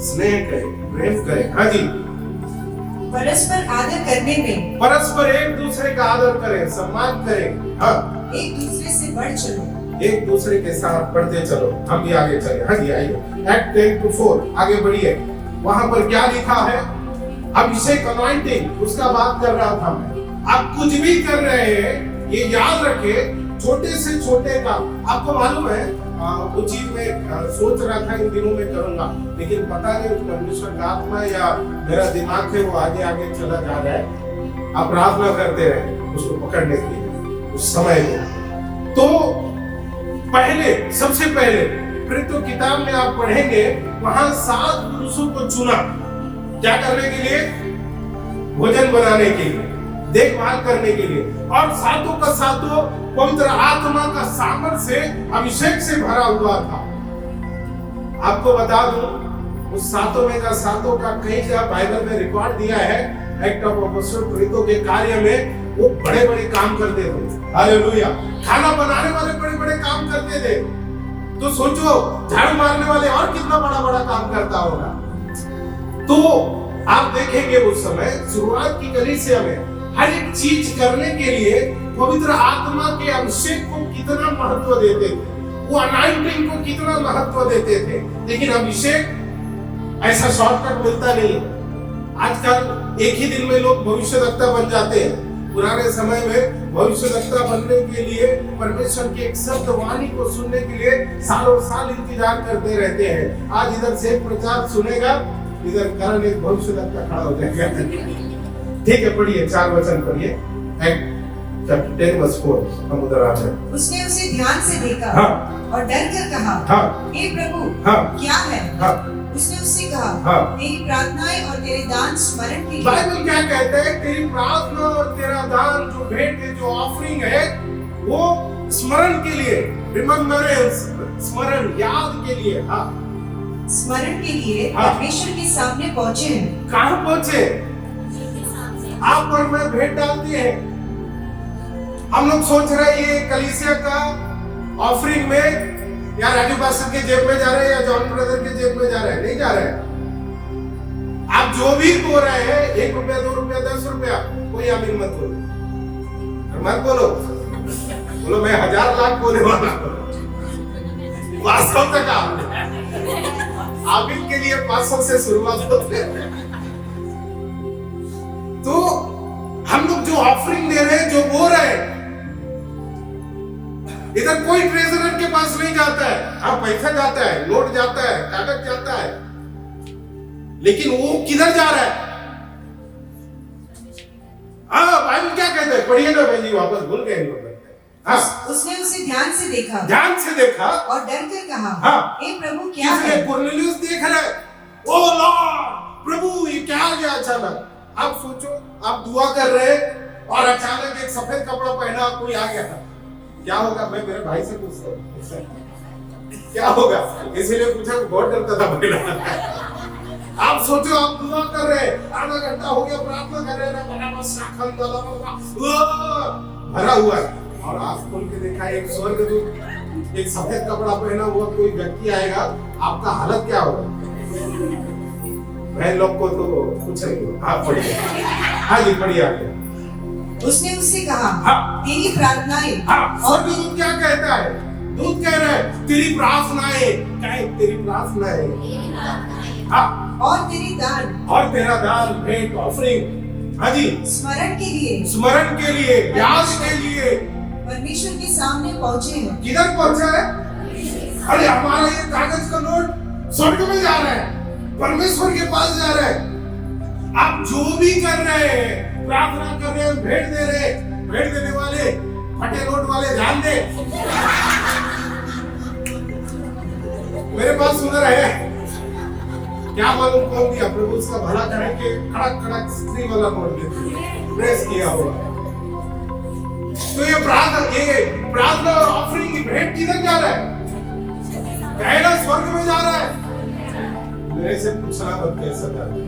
स्नेह करे, प्रेम करे। हाँ जी, परस्पर आदर करने में, परस्पर एक दूसरे का आदर करें, सम्मान करें। हाँ, एक दूसरे से बढ़ चलो। एक दूसरे के साथ बढ़ते चलो। हम भी आगे चले। हाँ जी, आइए एक्ट 10:4 आगे बढ़िए। वहां पर क्या लिखा है? अभिषेक अनॉइंटिंग, उसका बात कर रहा था मैं। आप कुछ भी कर रहे हैं ये याद रखें, छोटे से छोटे काम। आपको मालूम है वो चीज मैं सोच रहा था इन दिनों में करूंगा, लेकिन पता नहीं परमेश्वर का आत्मा या मेरा दिमाग है वो आगे आगे चला जा रहा है। आप प्रार्थना करते रहे उसको पकड़ने के लिए उस समय को। तो पहले, सबसे पहले प्रेरितों की किताब में आप पढ़ेंगे, वहां 7 पुरुषों को चुना क्या करने के लिए? भोजन बनाने के लिए, देखभाल करने के लिए, और सातों का सातों पवित्र आत्मा का सामर्थ से, अभिषेक से भरा हुआ था। आपको बता दूं, उस सातों में का सातों का कई जगह बाइबल में रिकॉर्ड दिया है। एक्ट ऑफ अपोस्टल प्रेरितों के कार्य में वो बड़े बड़े काम करते थे। हालेलुया। खाना बनाने वाले बड़े बड़े काम करते थे। तो सोचो, झाड़ू मारने वाले और कितना बड़ा बड़ा काम करता होगा। तो आप देखेंगे उस समय शुरुआत की कलीसिया में हर एक चीज करने के लिए पवित्र आत्मा के अभिषेक को कितना महत्व देते थे, वो अनाइंटिंग को कितना महत्व देते थे। लेकिन अभिषेक ऐसा शॉर्टकट मिलता नहीं है। आजकल एक ही दिन में लोग भविष्यद्वक्ता बन जाते हैं। पुराने समय में भविष्यद्वक्ता बनने के लिए परमेश्वर की एक शब्द वाणी को सुनने के लिए सालों साल इंतजार करते रहते हैं। आज इधर से प्रचार सुनेगा, इधर करण एक भविष्यद्वक्ता खड़ा हो जाएगा। ठीक है, पढ़िए, 4 वचन पढ़िए। चैप्टर 10 वर्स 4, हम उधर आ जाए। उसने उसे ध्यान से देखा हाँ। और डर कर कहा, हाँ। हे प्रभु, हाँ। क्या है? हाँ। उसने उससे कहा, हाँ। तेरी प्रार्थनाएं और तेरे दान स्मरण के लिए। बाइबल क्या कहता है? तेरी प्रार्थना और तेरा दान, जो भेंट है, जो ऑफरिंग है, वो स्मरण के लिए, रिमेम्बरेंस, स्मरण, याद के लिए। हाँ, स्मरण के लिए हाँ। परमेश्वर के सामने पहुंचे हैं। कहाँ पहुंचे? आप और मैं भेंट डालते हैं। हम लोग सोच रहे हैं ये कलीसिया का ऑफरिंग में या राजू पास्टर के जेब में जा रहे हैं या जॉन ब्रदर के जेब में जा रहे हैं, नहीं जा रहे हैं। आप जो भी बोल रहे हैं, 1 रुपया, 2 रुपया, 10 रुपया, कोई आमीन मत बोलो, मत बोलो, बोलो मैं 1000 लाख बोले वाला हूं। 500 तक आमीन के लिए 500 से शुरुआत होती है। तो हम लोग जो ऑफरिंग दे रहे हैं, जो बोल रहे हैं, इधर कोई ट्रेजरर के पास नहीं जाता है। हाँ, पैसा जाता है, नोट जाता है, कागज जाता है, लेकिन वो किधर जा रहा है? हाँ, बाइबल क्या कहता है? पढ़िए ना भाई जी, वापस भूल गए लोग। हाँ। उसने उसे ध्यान से देखा, ध्यान से देखा और डर कर कहा, हाँ। हे प्रभु, क्या है? कुरनेलियुस देख रहा है, ओ लॉर्ड, प्रभु ये क्या आ गया अचानक? आप सोचो, आप दुआ कर रहे हैं और अचानक एक सफेद कपड़ा पहना कोई आ गया, क्या होगा? मैं मेरे भाई से पूछता हूँ क्या होगा, इसीलिए पूछा, बहुत डरता था पहला। आप सोचो, आप दुआ कर रहे हैं, आधा घंटा हो गया प्रार्थना कर रहे हैं, भरा हुआ है, और आंख खोल के देखा एक स्वर्गदूत, एक सफेद कपड़ा पहना हुआ कोई व्यक्ति आएगा, आपका हालत क्या होगा? बहन लोग को तो कुछ नहीं होगा। हाँ, पढ़िए। हाँ जी, पढ़िए आगे। उसने उससे कहा, हाँ। तेरी प्रार्थनाएं। हाँ, और दूत क्या कहता है? दूत कह रहा है, तेरी प्रार्थनाएं, क्या है? तेरी प्रार्थनाएं, हाँ, और तेरी दान, और तेरा दान, भेंट, ऑफरिंग, हाँ जी, स्मरण के लिए, स्मरण के लिए, याद के लिए परमेश्वर के सामने पहुंचे हैं। किधर पहुंचा है? अरे हमारा ये कागज का नोट स्वर्ग में जा रहा है, परमेश्वर के पास जा रहा है। आप जो भी कर रहे हैं, प्रार्थना कर रहे हैं, भेंट दे रहे हैं, भेंट देने वाले, फटे नोट वाले ध्यान दे। मेरे पास सुन रहे हैं, क्या मालूम कौन दिया? प्रभु उसका भला करेंगे, कड़क कड़क स्त्री वाला नोट देते, प्रेस किया हुआ। तो ये प्रार्थना और ऑफरिंग, भेंट किधर जा रहा है? कहना स्वर्ग में जा रहा है। मेरे से पूछना मत कैसा जाता है,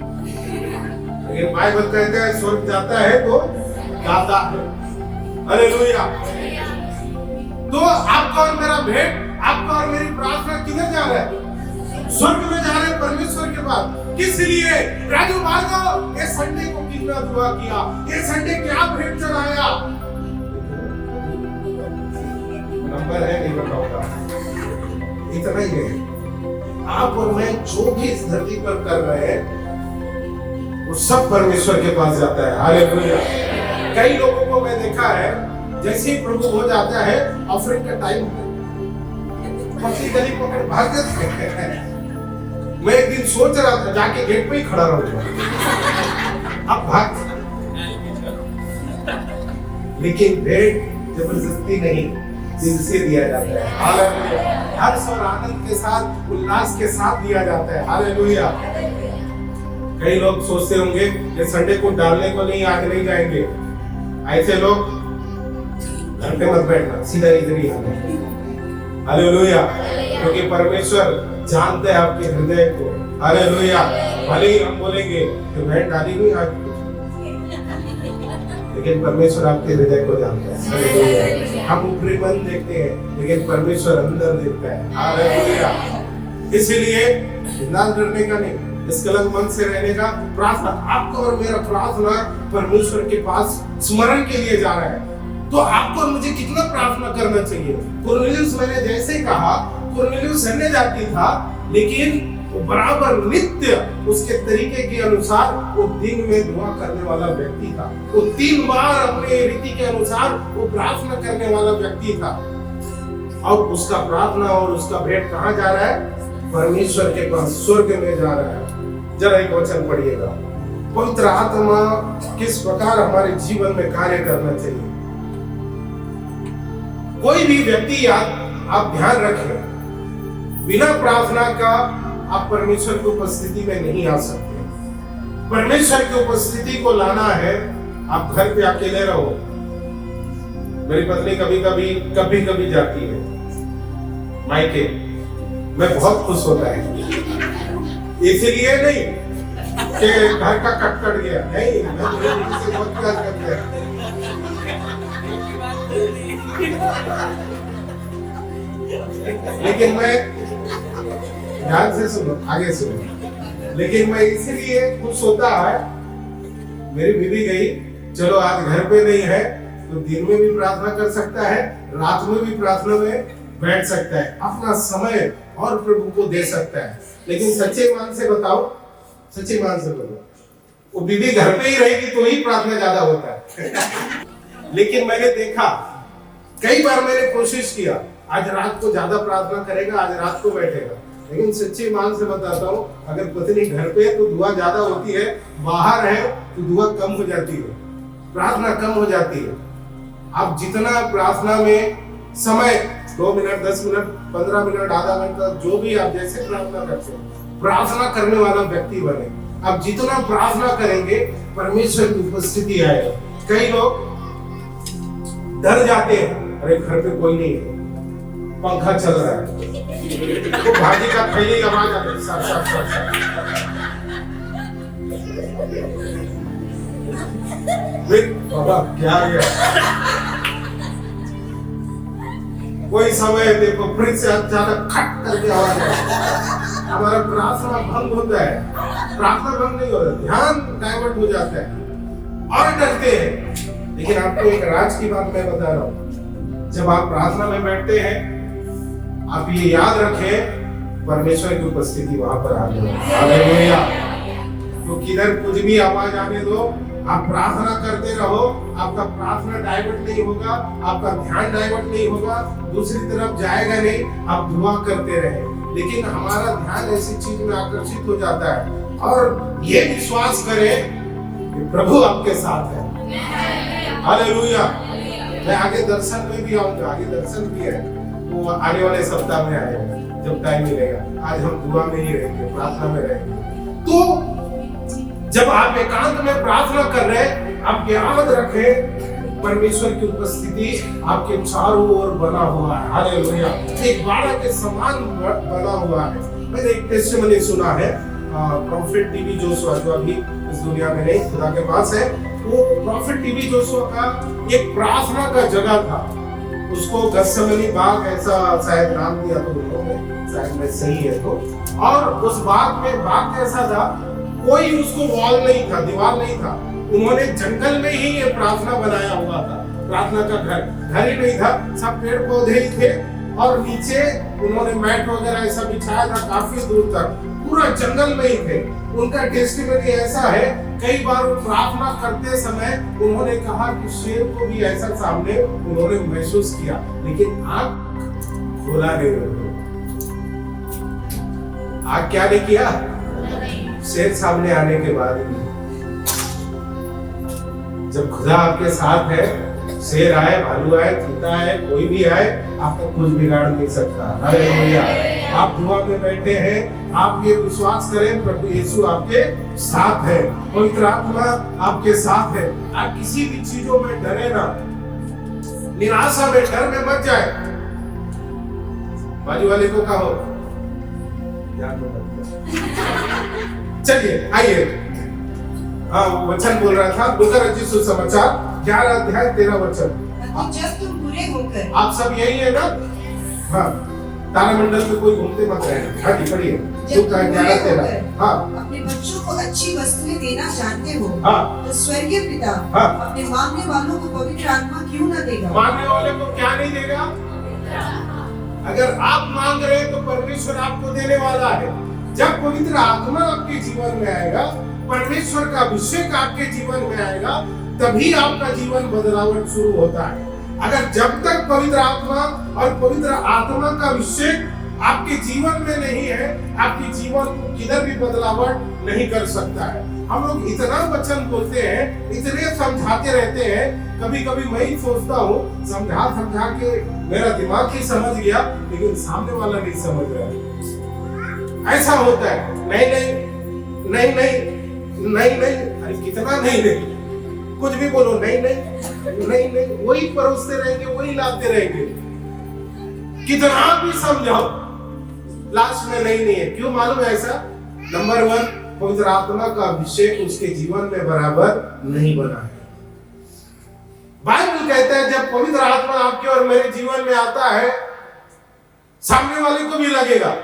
लेकिन बाइबल कहता है स्वर्ग जाता है तो जाता है। हालेलुया। तो आपका और मेरा भेंट, आपका और मेरी प्रार्थना किधर जा रहा है? स्वर्ग में जा रहे हैं, परमेश्वर के पास। किस लिए? राजू भार्गव ये संडे को कितना दुआ किया, ये संडे क्या भेंट चढ़ाया? नंबर है, नहीं बताऊंगा, इतना ही है। आप और मैं जो भी इस धरती पर कर रहे हैं, वो सब परमेश्वर के पास जाता है। हालेलुया। कई लोगों को मैं देखा है, जैसे ही प्रभु हो जाता है, ऑफरिंग का टाइम पकड़ी गली पकड़ भाग जाते हैं। मैं एक दिन सोच रहा था, जाके गेट पे ही खड़ा रहूंगा, अब भाग। लेकिन भेंट जबरदस्ती नहीं, दिल से दिया जाता है। हालेलुया। हर्ष और आनंद के साथ, उल्लास के साथ दिया जाता है। हालेलुया। कई लोग सोचते होंगे कि संडे को डालने को नहीं, आज नहीं जाएंगे। ऐसे लोग घर पे मत बैठना, सीधा इधर ही आना। हालेलुया, क्योंकि परमेश्वर जानते हैं आपके हृदय को। हालेलुया, भले ही हम बोलेंगे कि बहन डाली नहीं आज, लेकिन परमेश्वर आपके हृदय को जानता है। हालेलुया, हम ऊपरी मन देखते हैं, लेकिन परमेश्वर अंदर देखता है। हालेलुया, इसीलिए ना डरने का नहीं, निष्कलंक मन से रहने का। प्रार्थना, आपका और मेरा प्रार्थना परमेश्वर के पास स्मरण के लिए जा रहा है, तो आपको और मुझे कितना प्रार्थना करना चाहिए। कुरनेलियुस, मैंने जैसे कहा, कुरनेलियुस अन्य जाति था, लेकिन वो बराबर नित्य उसके तरीके के अनुसार वो दिन में दुआ करने वाला व्यक्ति था। वो 3 बार अपने रीति के अनुसार वो प्रार्थना करने वाला व्यक्ति था। और उसका प्रार्थना और उसका भेंट कहाँ जा रहा है? परमेश्वर के पास, स्वर्ग में जा रहा है। जरा एक वचन पढ़िएगा, पवित्र आत्मा किस प्रकार हमारे जीवन में कार्य करना चाहिए। कोई भी व्यक्ति आप ध्यान रखें, बिना प्रार्थना का आप परमेश्वर की उपस्थिति में नहीं आ सकते। परमेश्वर की उपस्थिति को लाना है, आप घर पे अकेले रहो। मेरी पत्नी कभी कभी जाती है मायके, मैं बहुत खुश होता है। इसलिए नहीं कि घर का कट गया, नहीं, मैं मेरे बीवी से बहुत प्यार करता है। लेकिन मैं ध्यान से सुनो, आगे सुनो। लेकिन मैं इसीलिए खुश होता है, मेरी बीवी गई, चलो आज घर पे नहीं है तो दिन में भी प्रार्थना कर सकता है, रात में भी प्रार्थना में बैठ सकता है, अपना समय और प्रभु को दे सकता है। लेकिन सच्चे मान से बताओ, सच्चे मान से बताओ, वो बीवी घर पे ही रहेगी तो ही प्रार्थना ज्यादा होता है। लेकिन मैंने देखा, कई बार मैंने कोशिश किया, आज रात को ज्यादा प्रार्थना करेगा, आज रात को बैठेगा। लेकिन सच्चे मान से बताता हूँ, अगर पत्नी घर पे है तो दुआ ज्यादा होती है, बाहर है तो दुआ कम हो जाती है, प्रार्थना कम हो जाती है। आप जितना प्रार्थना में समय 2 मिनट, 10 मिनट, 15 मिनट, आधा घंटा, जो भी आप जैसे प्रार्थना करते हैं, प्रार्थना करने वाला व्यक्ति बने। आप जितना प्रार्थना करेंगे, परमेश्वर की उपस्थिति आएगा। कई लोग डर जाते हैं, अरे घर पे कोई नहीं है, पंखा चल रहा है, तो भाजी का थैली आवाज आती है, साफ साफ साफ साफ। बाबा क्या गया? कोई समय देखो फ्रिज से अचानक खट करके आवाज आती, हमारा प्रार्थना भंग होता है। प्रार्थना भंग नहीं होता, ध्यान डाइवर्ट हो जाता है और डरते हैं। लेकिन आपको एक राज की बात मैं बता रहा हूँ, जब आप प्रार्थना में बैठते हैं, आप ये याद रखें, परमेश्वर की उपस्थिति वहां पर आ गई। हालेलुया, तो किधर कुछ भी आवाज आने दो, आप प्रार्थना करते रहो, आपका प्रार्थना डाइवर्ट नहीं होगा, आपका ध्यान डाइवर्ट नहीं होगा, दूसरी तरफ जाएगा नहीं, आप दुआ करते रहे। लेकिन हमारा ध्यान ऐसी चीज में आकर्षित हो जाता है, और ये विश्वास करें कि प्रभु आपके साथ है। हालेलुया, मैं आगे दर्शन में भी आऊंगा, आगे दर्शन भी है, वो आने वाले सप्ताह में आएगा जब टाइम मिलेगा। आज हम दुआ में ही रहेंगे, प्रार्थना में रहेंगे। तो जब आप एकांत में प्रार्थना कर रहे हैं, आप याद रखें, परमेश्वर की उपस्थिति आपके चारों ओर बना हुआ है। हालेलुया, एक बाड़ा के समान बना हुआ है। मैंने एक टेस्टिमनी सुना है, प्रॉफिट टीवी जोशुआ, जो अभी इस दुनिया में नहीं, खुदा के पास है, वो प्रॉफिट टीवी जोशुआ का एक प्रार्थना का जगह था, उसको गत्सेमनी बाग ऐसा शायद नाम दिया तो उन्होंने, शायद मैं सही है तो। और उस बाग में, बाग कैसा था, कोई उसको वॉल नहीं था, दीवार नहीं था, उन्होंने जंगल में ही ये प्रार्थना बनाया हुआ था। प्रार्थना का घर ही नहीं था, सब पेड़ पौधे ही थे, और नीचे उन्होंने मैट वगैरह ऐसा बिछाया था, काफी दूर तक, पूरा जंगल में ही थे। उनका टेस्टिमनी ऐसा है, कई बार वो प्रार्थना करते समय उन्होंने कहा कि शेर को भी ऐसा सामने उन्होंने महसूस किया, लेकिन आंख खोला नहीं उन्होंने। आंख क्या नहीं किया? शेर सामने आने के बाद जब खुदा आपके साथ है, शेर आए, भालू आए, चीता आए, कोई भी आए, आपको कुछ बिगाड़ नहीं सकता। हालेलुया। आप दुआ में बैठे हैं, आप ये विश्वास करें प्रभु यीशु आपके साथ है, पवित्र आत्मा आपके साथ है। आप किसी भी चीजों में डरे ना, निराशा में डर में मत जाए। बाजू वाले को कहो चलिए आइए। हाँ, वो वचन बोल रहा था, लूका रचित सुसमाचार 11 अध्याय 13 वचन। कि जब तुम बुरे होकर आप सब यही है ना? हाँ, तारामंडल में कोई घूमते मत रहे। हाँ जी, पढ़िए। जब तुम बुरे 11:13। होकर हाँ अपने बच्चों को अच्छी वस्तुएं देना जानते हो, हाँ तो स्वर्गीय पिता हाँ। अपने मांगने वालों को पवित्र आत्मा क्यों न देगा? मांगने वाले को क्या नहीं देगा? अगर आप मांग रहे हैं तो परमेश्वर आपको देने वाला है। जब पवित्र आत्मा आपके जीवन में आएगा, परमेश्वर का अभिषेक आपके जीवन में आएगा, तभी आपका जीवन बदलावट शुरू होता है। अगर जब तक पवित्र आत्मा और पवित्र आत्मा का अभिषेक आपके जीवन में नहीं है, आपके जीवन को किधर भी बदलावट नहीं कर सकता है। हम लोग इतना वचन बोलते हैं, इतने समझाते रहते हैं, कभी कभी मैं ही सोचता हूँ समझा समझा के मेरा दिमाग ही समझ गया, लेकिन सामने वाला नहीं समझ रहा है। ऐसा होता है। नहीं नहीं नहीं नहीं नहीं नहीं, अरे कितना नहीं नहीं, कुछ भी बोलो नहीं नहीं नहीं नहीं, वही परोसते रहेंगे, वही लाते रहेंगे। कितना भी समझाओ, लास्ट में नहीं नहीं है। क्यों मालूम है ऐसा? नंबर 1, पवित्र आत्मा का अभिषेक उसके जीवन में बराबर नहीं बना है। बाइबल कहता है जब पवित्र आत्मा आपके और मेरे जीवन में आता है, सामने वाले को भी लगेगा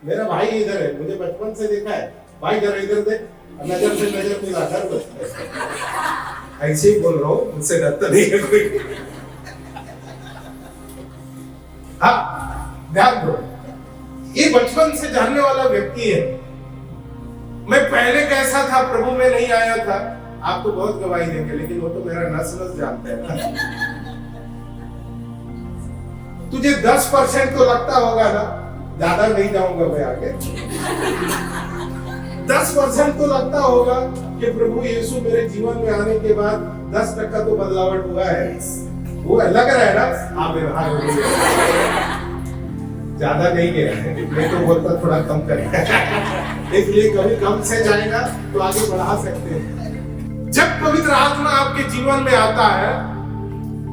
मेरा भाई इधर है, मुझे बचपन से देखा है, भाई जरा इधर देख, नजर से नजर मिला कर। ऐसे ही बोल रहा हूँ, मुझसे डरता नहीं है कोई। हाँ, ध्यान दो, ये बचपन से जानने वाला व्यक्ति है। मैं पहले कैसा था, प्रभु में नहीं आया था, आप तो बहुत गवाही देंगे, लेकिन वो तो मेरा नस नस जानता है ना। तुझे 10% तो लगता होगा ना, ज्यादा नहीं जाऊंगा मैं आगे। 10% तो लगता होगा कि प्रभु यीशु मेरे जीवन में आने के बाद 10% तो बदलावट हुआ है। वो लग रहा है ना? आप ज्यादा नहीं गया है, मैं तो बोलता थोड़ा कम करें। इसलिए कभी कम से जाएगा तो आगे बढ़ा सकते हैं। जब पवित्र आत्मा आपके जीवन में आता है,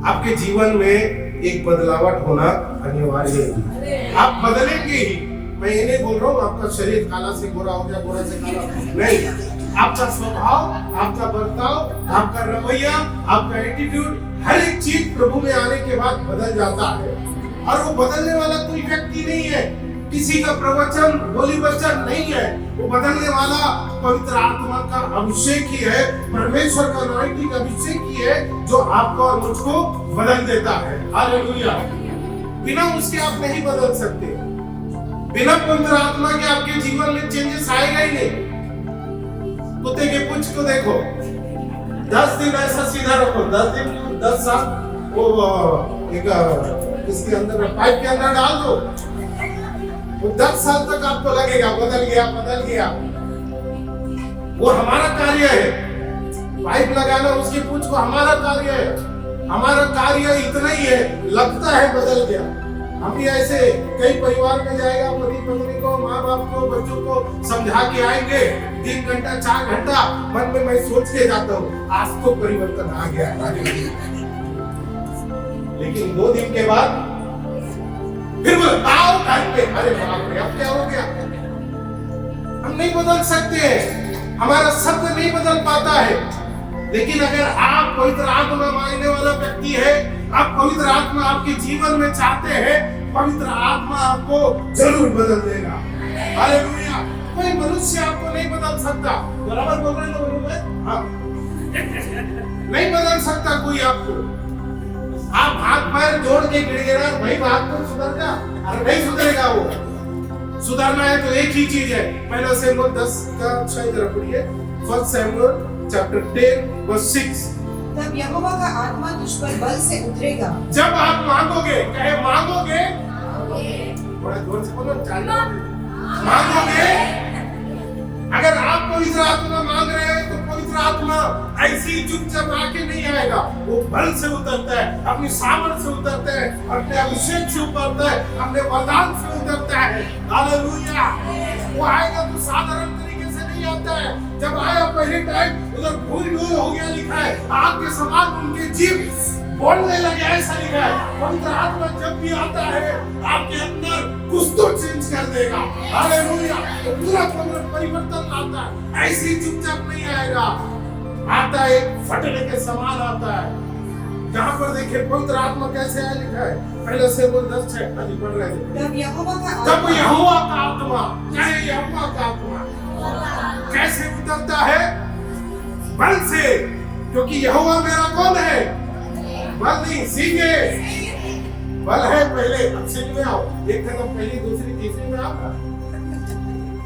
आपके जीवन में एक बदलावट होना अनिवार्य है। आप बदलेंगे ही। मैं ये नहीं बोल रहा हूँ आपका शरीर काला से गोरा हो गया, गोरा से काला, नहीं। आपका स्वभाव, आपका बर्ताव, आपका रवैया, आपका एटीट्यूड, हर एक चीज प्रभु में आने के बाद बदल जाता है। और वो बदलने वाला कोई व्यक्ति नहीं है, किसी का प्रवचन, बोली वचन नहीं है। वो बदलने वाला पवित्र आत्मा का अभिषेक ही है, परमेश्वर का अनॉइंटिंग अभिषेक ही है, जो आपको और मुझको बदल देता है। हालेलुया। बिना उसके आप नहीं बदल सकते। बिना पवित्र आत्मा के आपके जीवन में चेंजेस आएगा ही नहीं। कुत्ते के पूंछ को देखो, 10 दिन ऐसा सीधा रखो, 10 दिन 10 साल वो एक इसके अंदर पाइप के अंदर डाल दो, वो 10 साल तक आपको लगेगा बदल गया बदल गया। वो हमारा कार्य है, पाइप लगाना उसकी पूंछ को हमारा कार्य है। हमारा कार्य इतना ही है, लगता है बदल गया। हम भी ऐसे कई परिवार में जाएगा, पति पत्नी को, माँ बाप को, बच्चों को समझा के आएंगे, 3 घंटा 4 घंटा मन में मैं सोच के जाता हूँ आज तो परिवर्तन आ गया है। लेकिन 2 दिन के बाद फिर बोले आओ घर पे, अरे बाप रे अब क्या हो गया। हम नहीं बदल सकते हैं, हमारा शब्द नहीं बदल पाता है। लेकिन अगर आप पवित्र आत्मा मांगने वाला व्यक्ति है, आप पवित्र आत्मा आपके जीवन में चाहते हैं, पवित्र आत्मा आपको जरूर बदल देगा। हालेलुया। कोई मनुष्य आपको नहीं बदल सकता। बराबर बोल रहे हैं? हाँ। नहीं बदल सकता कोई आपको। आप हाथ पैर जोड़ के गिड़गिड़ा भाई बात तो सुधर जा, अरे नहीं सुधरेगा वो। सुधरना है तो एक ही चीज है, पहला शमूएल 10 का 6 तरफ पढ़िए। 1 शमूएल चैप्टर 10 वर्स 6। तब यहोवा का आत्मा तुझ पर बल से उतरेगा। जब आप मांगोगे, कहे मांगोगे, बड़ा जोर से बोलो, मांगोगे। अगर आप पवित्र आत्मा मांग रहे हैं तो पवित्र आत्मा ऐसे ही चुपचाप आके नहीं आएगा, वो बल से उतरता है, अपनी सामर्थ से उतरता है, अपने अभिषेक से उतरता है, अपने वरदान से उतरता है। हालेलुया। वो आएगा तो साधारण तरीके से नहीं आता है। जब आया पहले टाइम उधर भूल हो गया, लिखा है आग के समान उनके जीव बोलने लगे, ऐसा लिखा है। पवित्र आत्मा जब भी आता है आपके अंदर कुछ तो चेंज कर देगा। हालेलुया। तो पूरा परिवर्तन आता है, ऐसे ही चुपचाप नहीं आएगा, आता है फटने के समान आता है। जहाँ पर देखिए पवित्र आत्मा कैसे है, लिखा है पहले से वो 10 अभी पढ़ रहे थे। तब यहोवा का आत्मा, क्या है यहोवा का आत्मा? कैसे उतरता है? बल से, क्योंकि यहोवा मेरा कौन है? बल नहीं, सीखे बल है पहले, अब सीख में आओ। एक खत्म, पहली दूसरी तीसरी में आओ।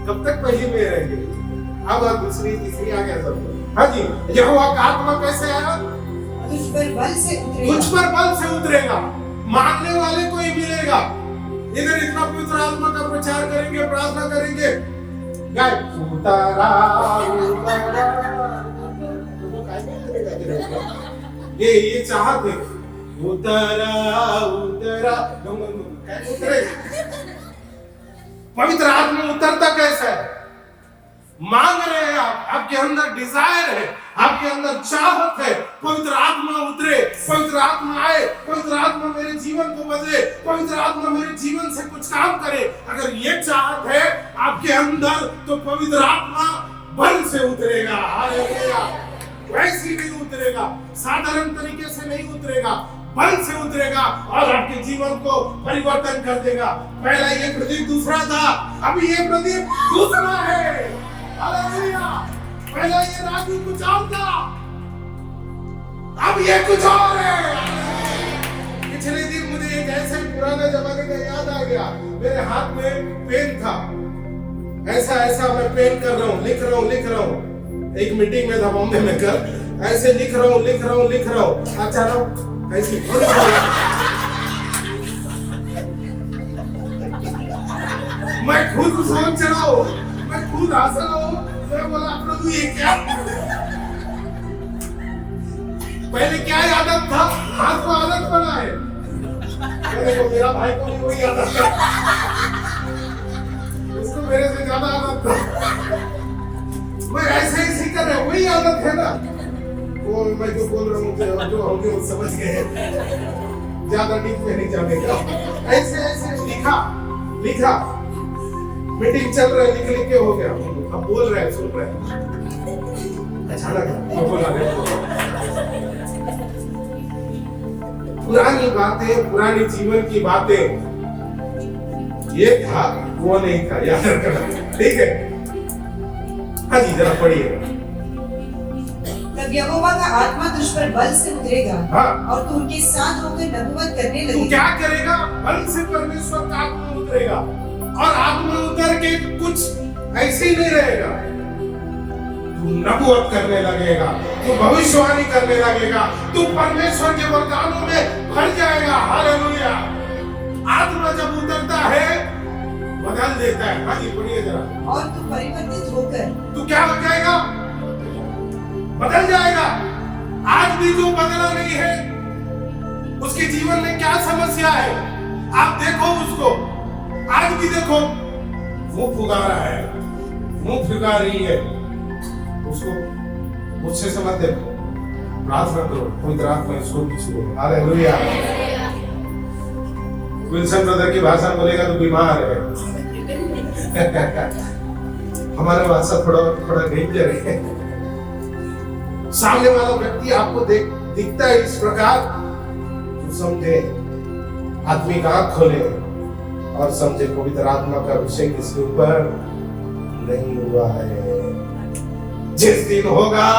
कब तक पहली में रहेंगे? अब दूसरी तीसरी आ गया सब। हाँ जी, यहोवा का आत्मा कैसे आया? तुझ पर बल से उतरेगा। तुझ पर बल से उतरेगा, मांगने वाले को ही मिलेगा। इधर इतना पवित्र आत्मा का प्रचार करेंगे, प्रार्थना करेंगे, गाय उतरा ये चाहत है, उतरा उतरा उतरे। पवित्र आत्मा उतरता कैसा है? मांग रहे हैं आप, आपके अंदर डिजायर है, आपके अंदर चाहत है, पवित्र आत्मा उतरे, पवित्र आत्मा आए, पवित्र आत्मा मेरे जीवन को बदले, पवित्र आत्मा मेरे जीवन से कुछ काम करे। अगर ये चाहत है आपके अंदर तो पवित्र आत्मा बल से उतरेगा। हालेलुया। वैसे नहीं उतरेगा, साधारण तरीके से नहीं उतरेगा, बल से उतरेगा और आपके जीवन को परिवर्तन कर देगा। पहला ये प्रदीप दूसरा था, अभी ये प्रदीप दूसरा है। हालेलुया। पहला ये राजू कुछ और था, अब ये कुछ और है। पिछले दिन मुझे एक ऐसे पुराने जमाने का याद आ गया। मेरे हाथ में पेन था, ऐसा मैं पेन कर रहा हूँ, लिख रहा हूँ। एक मीटिंग में था बॉम्बे में, कर ऐसे लिख रहा हूँ। अचानक ऐसी मैं खुद सोच रहा हूँ, मैं खुद हंस रहा हूँ। मैं बोला प्रभु ये क्या? पहले क्या आदत था, हाथ को आदत बना है। देखो मेरा भाई को भी वही आदत है, उसको मेरे से ज्यादा आदत था। मैं ऐसे ही सीख रहा हूँ, वही आदत है ना। वो मैं जो बोल रहा हूँ, जो होंगे वो समझ गए, ज्यादा डीप में नहीं जाने का। ऐसे लिखा, मीटिंग चल रहा है, लिख के हो गया। अब बोल रहे हैं, सुन रहे हैं, अच्छा लगा बोला। पुरानी बातें, पुरानी जीवन की बातें, ये था वो नहीं था, याद रखना, ठीक है? हाँ जी, जरा पढ़िए। तब यहोवा का आत्मा तुझ पर बल से उतरेगा। हाँ। और तू उनके साथ होकर नबूवत करने लगेगा। तू क्या करेगा? बल से परमेश्वर का आत्मा उतरेगा, और आत्मा उतर के कुछ ऐसे ही नहीं रहेगा। तू नबूवत करने लगेगा, तू भविष्यवाणी करने लगेगा, तू परमेश्वर के वरदानों में भर जाएगा। हालेलुया। आत्मा जब उतरता है बदल देता है। हाँ जी, पढ़िए जरा। और तू परिवर्तित होकर तू क्या हो जाएगा? बदल जाएगा। आज भी जो बदला नहीं है, उसके जीवन में क्या समस्या है, आप देखो उसको। आज भी देखो, मुंह फुगा रहा है, मुंह फुगा रही है, उसको मुझसे समझ देखो, प्रार्थना करो, पवित्र आत्मा इसको किसी। हालेलुया। विल्सन ब्रदर की भाषा बोलेगा तो बीमार है। हमारा भाषा थोड़ा डेंजर है। सामने वाला व्यक्ति आपको दिखता है इस प्रकार, तो समझे, आत्मिक आंख खोले और समझे पवित्र आत्मा का अभिषेक इसके ऊपर नहीं हुआ है। जिस दिन होगा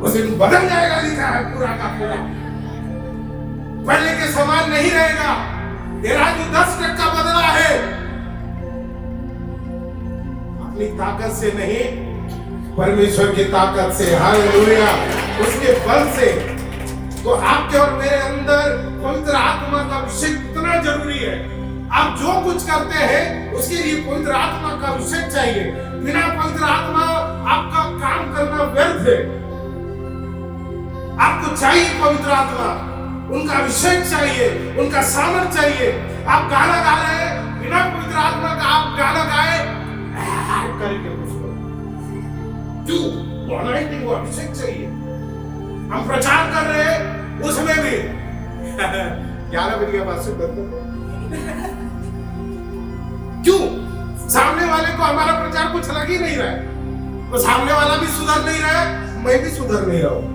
उस दिन बदल जाएगा, लिखा है पूरा का पूरा, पहले के समान नहीं रहेगा। तेरा जो 10% बदला है, अपनी ताकत से नहीं, परमेश्वर की ताकत से। हालेलुया। उसके बल से। तो आपके और मेरे अंदर पवित्र आत्मा का अभिषेक इतना जरूरी है। आप जो कुछ करते हैं उसके लिए पवित्र आत्मा का अभिषेक चाहिए। बिना पवित्र आत्मा आपका काम करना व्यर्थ है। आपको चाहिए पवित्र आत्मा, उनका अभिषेक चाहिए, उनका सामर्थ चाहिए। आप गाना गा रहे हैं, बिना पवित्र आत्मा का आप गाना गाए करके कुछ क्यों? वो अनाइंटिंग, वो अभिषेक चाहिए। हम प्रचार कर रहे हैं, उसमें भी 11 बजे के बाद से क्यों? सामने वाले को हमारा प्रचार कुछ लग ही नहीं रहा है, तो सामने वाला भी सुधर नहीं रहा है, मैं भी सुधर नहीं रहा हूं।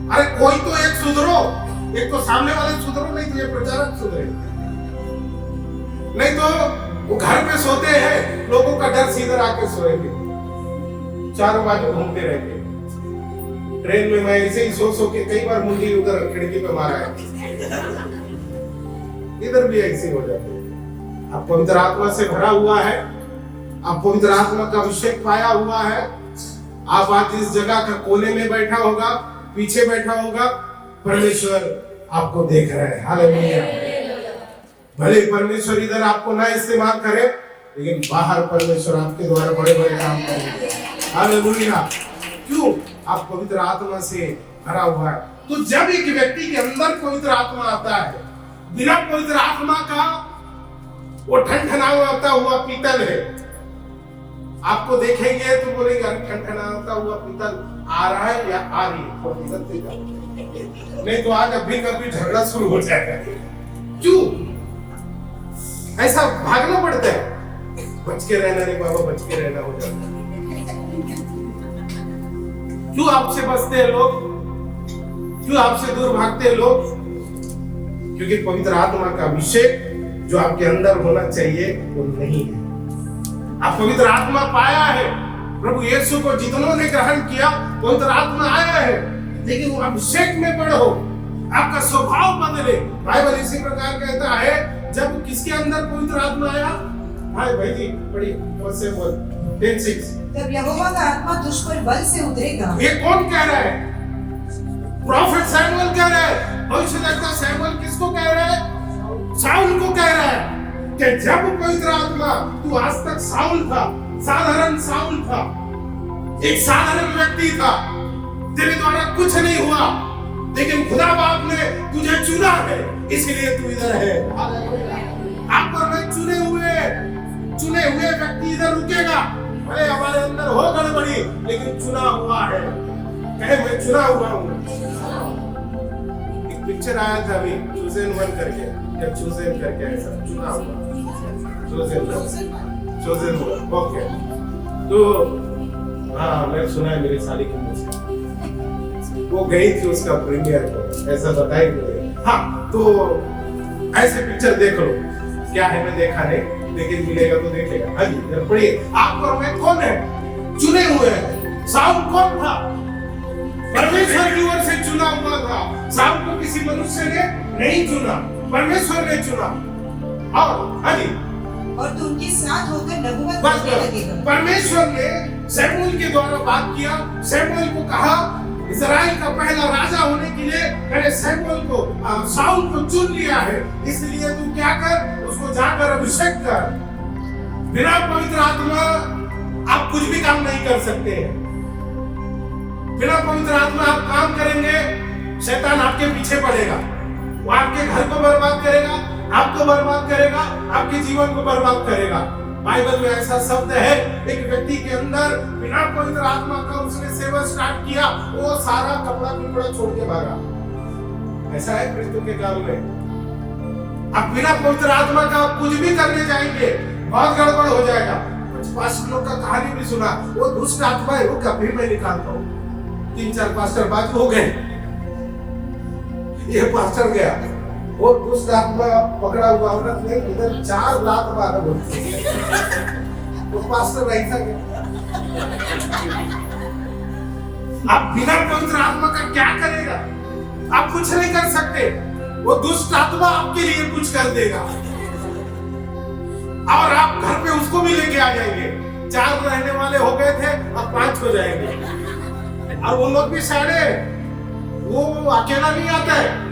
अरे कोई तो एक सुधरो, एक तो सामने वाले सुधरो, नहीं तो ये प्रचारक सुधरे। नहीं तो वो घर पे सोते हैं, लोगों का डर सीधे आके सोएंगे, चारों बाजू घूमते रहेंगे। ट्रेन में मैं ऐसे ही सो के कई बार मुंडी उधर खिड़की पे मारा है, इधर भी ऐसे हो जाते हैं। आप पवित्र आत्मा से भरा हुआ है, आप पवित्र आत्मा का अभिषेक पाया हुआ है। आप आज इस जगह का कोने में बैठा होगा, पीछे बैठा होगा, परमेश्वर आपको देख रहे हैं। हालेलुया। भले परमेश्वर इधर आपको ना इस्तेमाल करे, लेकिन बाहर परमेश्वर आपके द्वारा बड़े बड़े काम करेंगे। हालेलुया। क्यों? आप पवित्र आत्मा से भरा हुआ है। तो जब एक व्यक्ति के अंदर पवित्र आत्मा आता है, बिना पवित्र आत्मा का वो ठनठनाता हुआ पीतल है। आपको देखेंगे तो बोलेंगे ठनठनाता हुआ पीतल आ रहा है या आ रही है, और पीतल से जाओ, नहीं तो आज अभी कभी झगड़ा शुरू हो जाएगा। क्यों ऐसा भागना पड़ता है? बच के रहना, रे बाबा बच के रहना हो जाता है। क्यों आपसे बचते हैं लोग? क्यों आपसे दूर भागते हैं लोग? क्योंकि पवित्र आत्मा का अभिषेक जो आपके अंदर होना चाहिए वो नहीं है। आप पवित्र आत्मा पाया है, प्रभु यीशु को जितनों ने ग्रहण किया पवित्र आत्मा आया है, लेकिन वो अभिषेक में बढ़ो, आपका स्वभाव बदले। बाइबल इसी प्रकार कहता है, जब किसके अंदर पवित्र आत्मा आया? हाय भाई जी पढ़िए 10:6। तब यहोवा का आत्मा तुझ पर बल से उतरेगा। ये कौन कह रहा है? प्रॉफिट सैमुअल कह रहा है। भविष्यद्वक्ता सैमुअल किसको कह रहा है? शाऊल को कह रहा है कि जब पवित्र आत्मा, तू आज तक शाऊल था, साधारण शाऊल था, एक साधारण व्यक्ति था, तेरे द्वारा कुछ नहीं हुआ, लेकिन खुदा बाप ने तुझे चुना है, इसलिए तू इधर है। आप पर मैं चुने हुए व्यक्ति इधर रुकेगा। अरे हमारे अंदर हो गड़बड़ी, लेकिन चुना हुआ है। कहे मैं चुना हुआ हूँ। एक पिक्चर आया था अभी, चूजन वन करके, या चूजन करके, ऐसा चुना हुआ, चूजन वन, ओके। तो हाँ, मैं सुना है मेरी साली की मुझसे, वो गई थी उसका प्रीमियर को, ऐसा बताई मुझे। हाँ, तो ऐसे पिक्चर देख लो, क्या है मैं देखा नहीं, लेकिन मिलेगा तो देखेगा। हाँ जी, पढ़िए। आप और मैं कौन है? चुने हुए हैं। शाऊल कौन था? परमेश्वर की ओर से चुना हुआ था। शाऊल को किसी मनुष्य ने नहीं चुना, परमेश्वर ने चुना। और हाँ जी, और तू उनके साथ होकर नबूवत करने लगेगा। परमेश्वर ने शमूएल के द्वारा बात किया। शमूएल को कहा, इस्राएल का पहला राजा होने के लिए मैंने शमूएल को, शाऊल को चुन लिया है, इसलिए तू क्या कर, उसको जाकर अभिषेक कर। बिना पवित्र आत्मा आप कुछ भी काम नहीं कर सकते हैं। बिना पवित्र आत्मा आप काम करेंगे, शैतान आपके पीछे पड़ेगा, वो आपके घर को बर्बाद करेगा, आपको बर्बाद करेगा, आपके जीवन को बर्बाद करेगा। बाइबल में ऐसा शब्द है, एक व्यक्ति के अंदर बिना पवित्र आत्मा का उसने सेवा स्टार्ट किया, वो सारा कपड़ा पिपड़ा छोड़ के भागा। ऐसा है क्रिस्तु के काल में। आप बिना पवित्र आत्मा का कुछ भी करने जाएंगे, बहुत गड़बड़ हो जाएगा। कुछ पास्टर लोग का कहानी भी सुना, वो दुष्ट आत्मा है, वो कभी मैं निकालता हूँ। 3-4 पास्टर बाजू हो गए, ये पास्टर गया, वो दुष्ट आत्मा पकड़ा हुआ औरत ने इधर 4 लाख मारा बोलती है, वो पास्टर ऐसा गया। आप बिना पवित्र आत्मा का क्या करेगा? आप कुछ नहीं कर सकते, वो दुष्ट आत्मा आपके लिए कुछ कर देगा, और आप घर पे उसको भी लेके आ जाएंगे। 4 रहने वाले हो गए थे, अब 5 हो जाएंगे, और वो लोग भी सारे, वो अकेला नहीं आता है,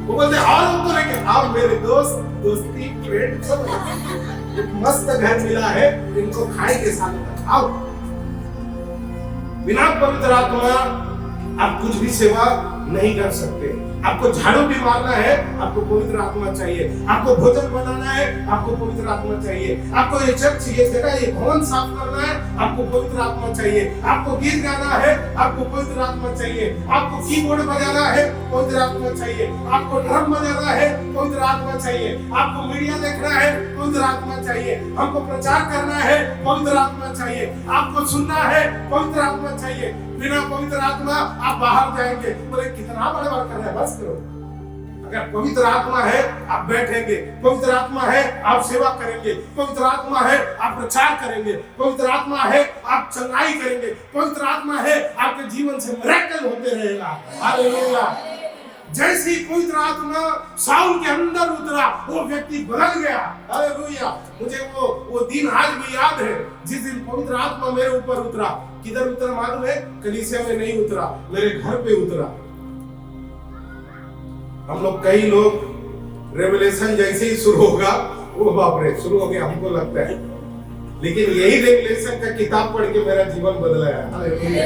वो बोलते और उनको लेके आओ मेरे दोस्त, दोस्ती फ्रेंड सब, मस्त घर मिला है, इनको खाएंगे साथ, आओ। बिना पवित्र आत्मा आप कुछ भी सेवा नहीं कर सकते। आपको झाड़ू भी मारना है, आपको पवित्र आत्मा चाहिए। आपको भोजन बनाना है, आपको पवित्र आत्मा चाहिए। आपको ये चर्च, ये जगह, ये भवन साफ करना है, आपको पवित्र आत्मा चाहिए। आपको गीत गाना है, आपको पवित्र आत्मा चाहिए। आपको कीबोर्ड बजाना है, पवित्र आत्मा चाहिए। आपको ड्रम बजाना है, पवित्र आत्मा चाहिए। आपको मीडिया देखना है, पवित्र आत्मा चाहिए। हमको प्रचार करना है, पवित्र आत्मा चाहिए। आपको सुनना है, पवित्र आत्मा चाहिए। बिना पवित्र आत्मा आप बाहर जाएंगे, बोले कितना बड़े बात कर रहे हैं, बस करो। अगर पवित्र आत्मा है आप बैठेंगे, पवित्र आत्मा है आप सेवा करेंगे, पवित्र आत्मा है आप प्रचार करेंगे, पवित्र आत्मा है आप चंगाई करेंगे, पवित्र आत्मा है आपके जीवन से मिरेकल होते रहेगा। हालेलुया। जैसे ही पवित्र आत्मा शाऊल के अंदर उतरा, वो व्यक्ति बदल गया। हालेलुया। मुझे वो दिन आज भी याद है, जिस दिन पवित्र आत्मा मेरे ऊपर उतरा। किधर उतरा मालूम है? कलीसिया में नहीं उतरा, मेरे घर पे उतरा। हम लोग, कई लोग रेवलेशन जैसे ही शुरू होगा, वो बाप रे शुरू हो गया हमको लगता है, लेकिन यही रेवलेशन का किताब पढ़ के मेरा जीवन बदला है। हालेलुया।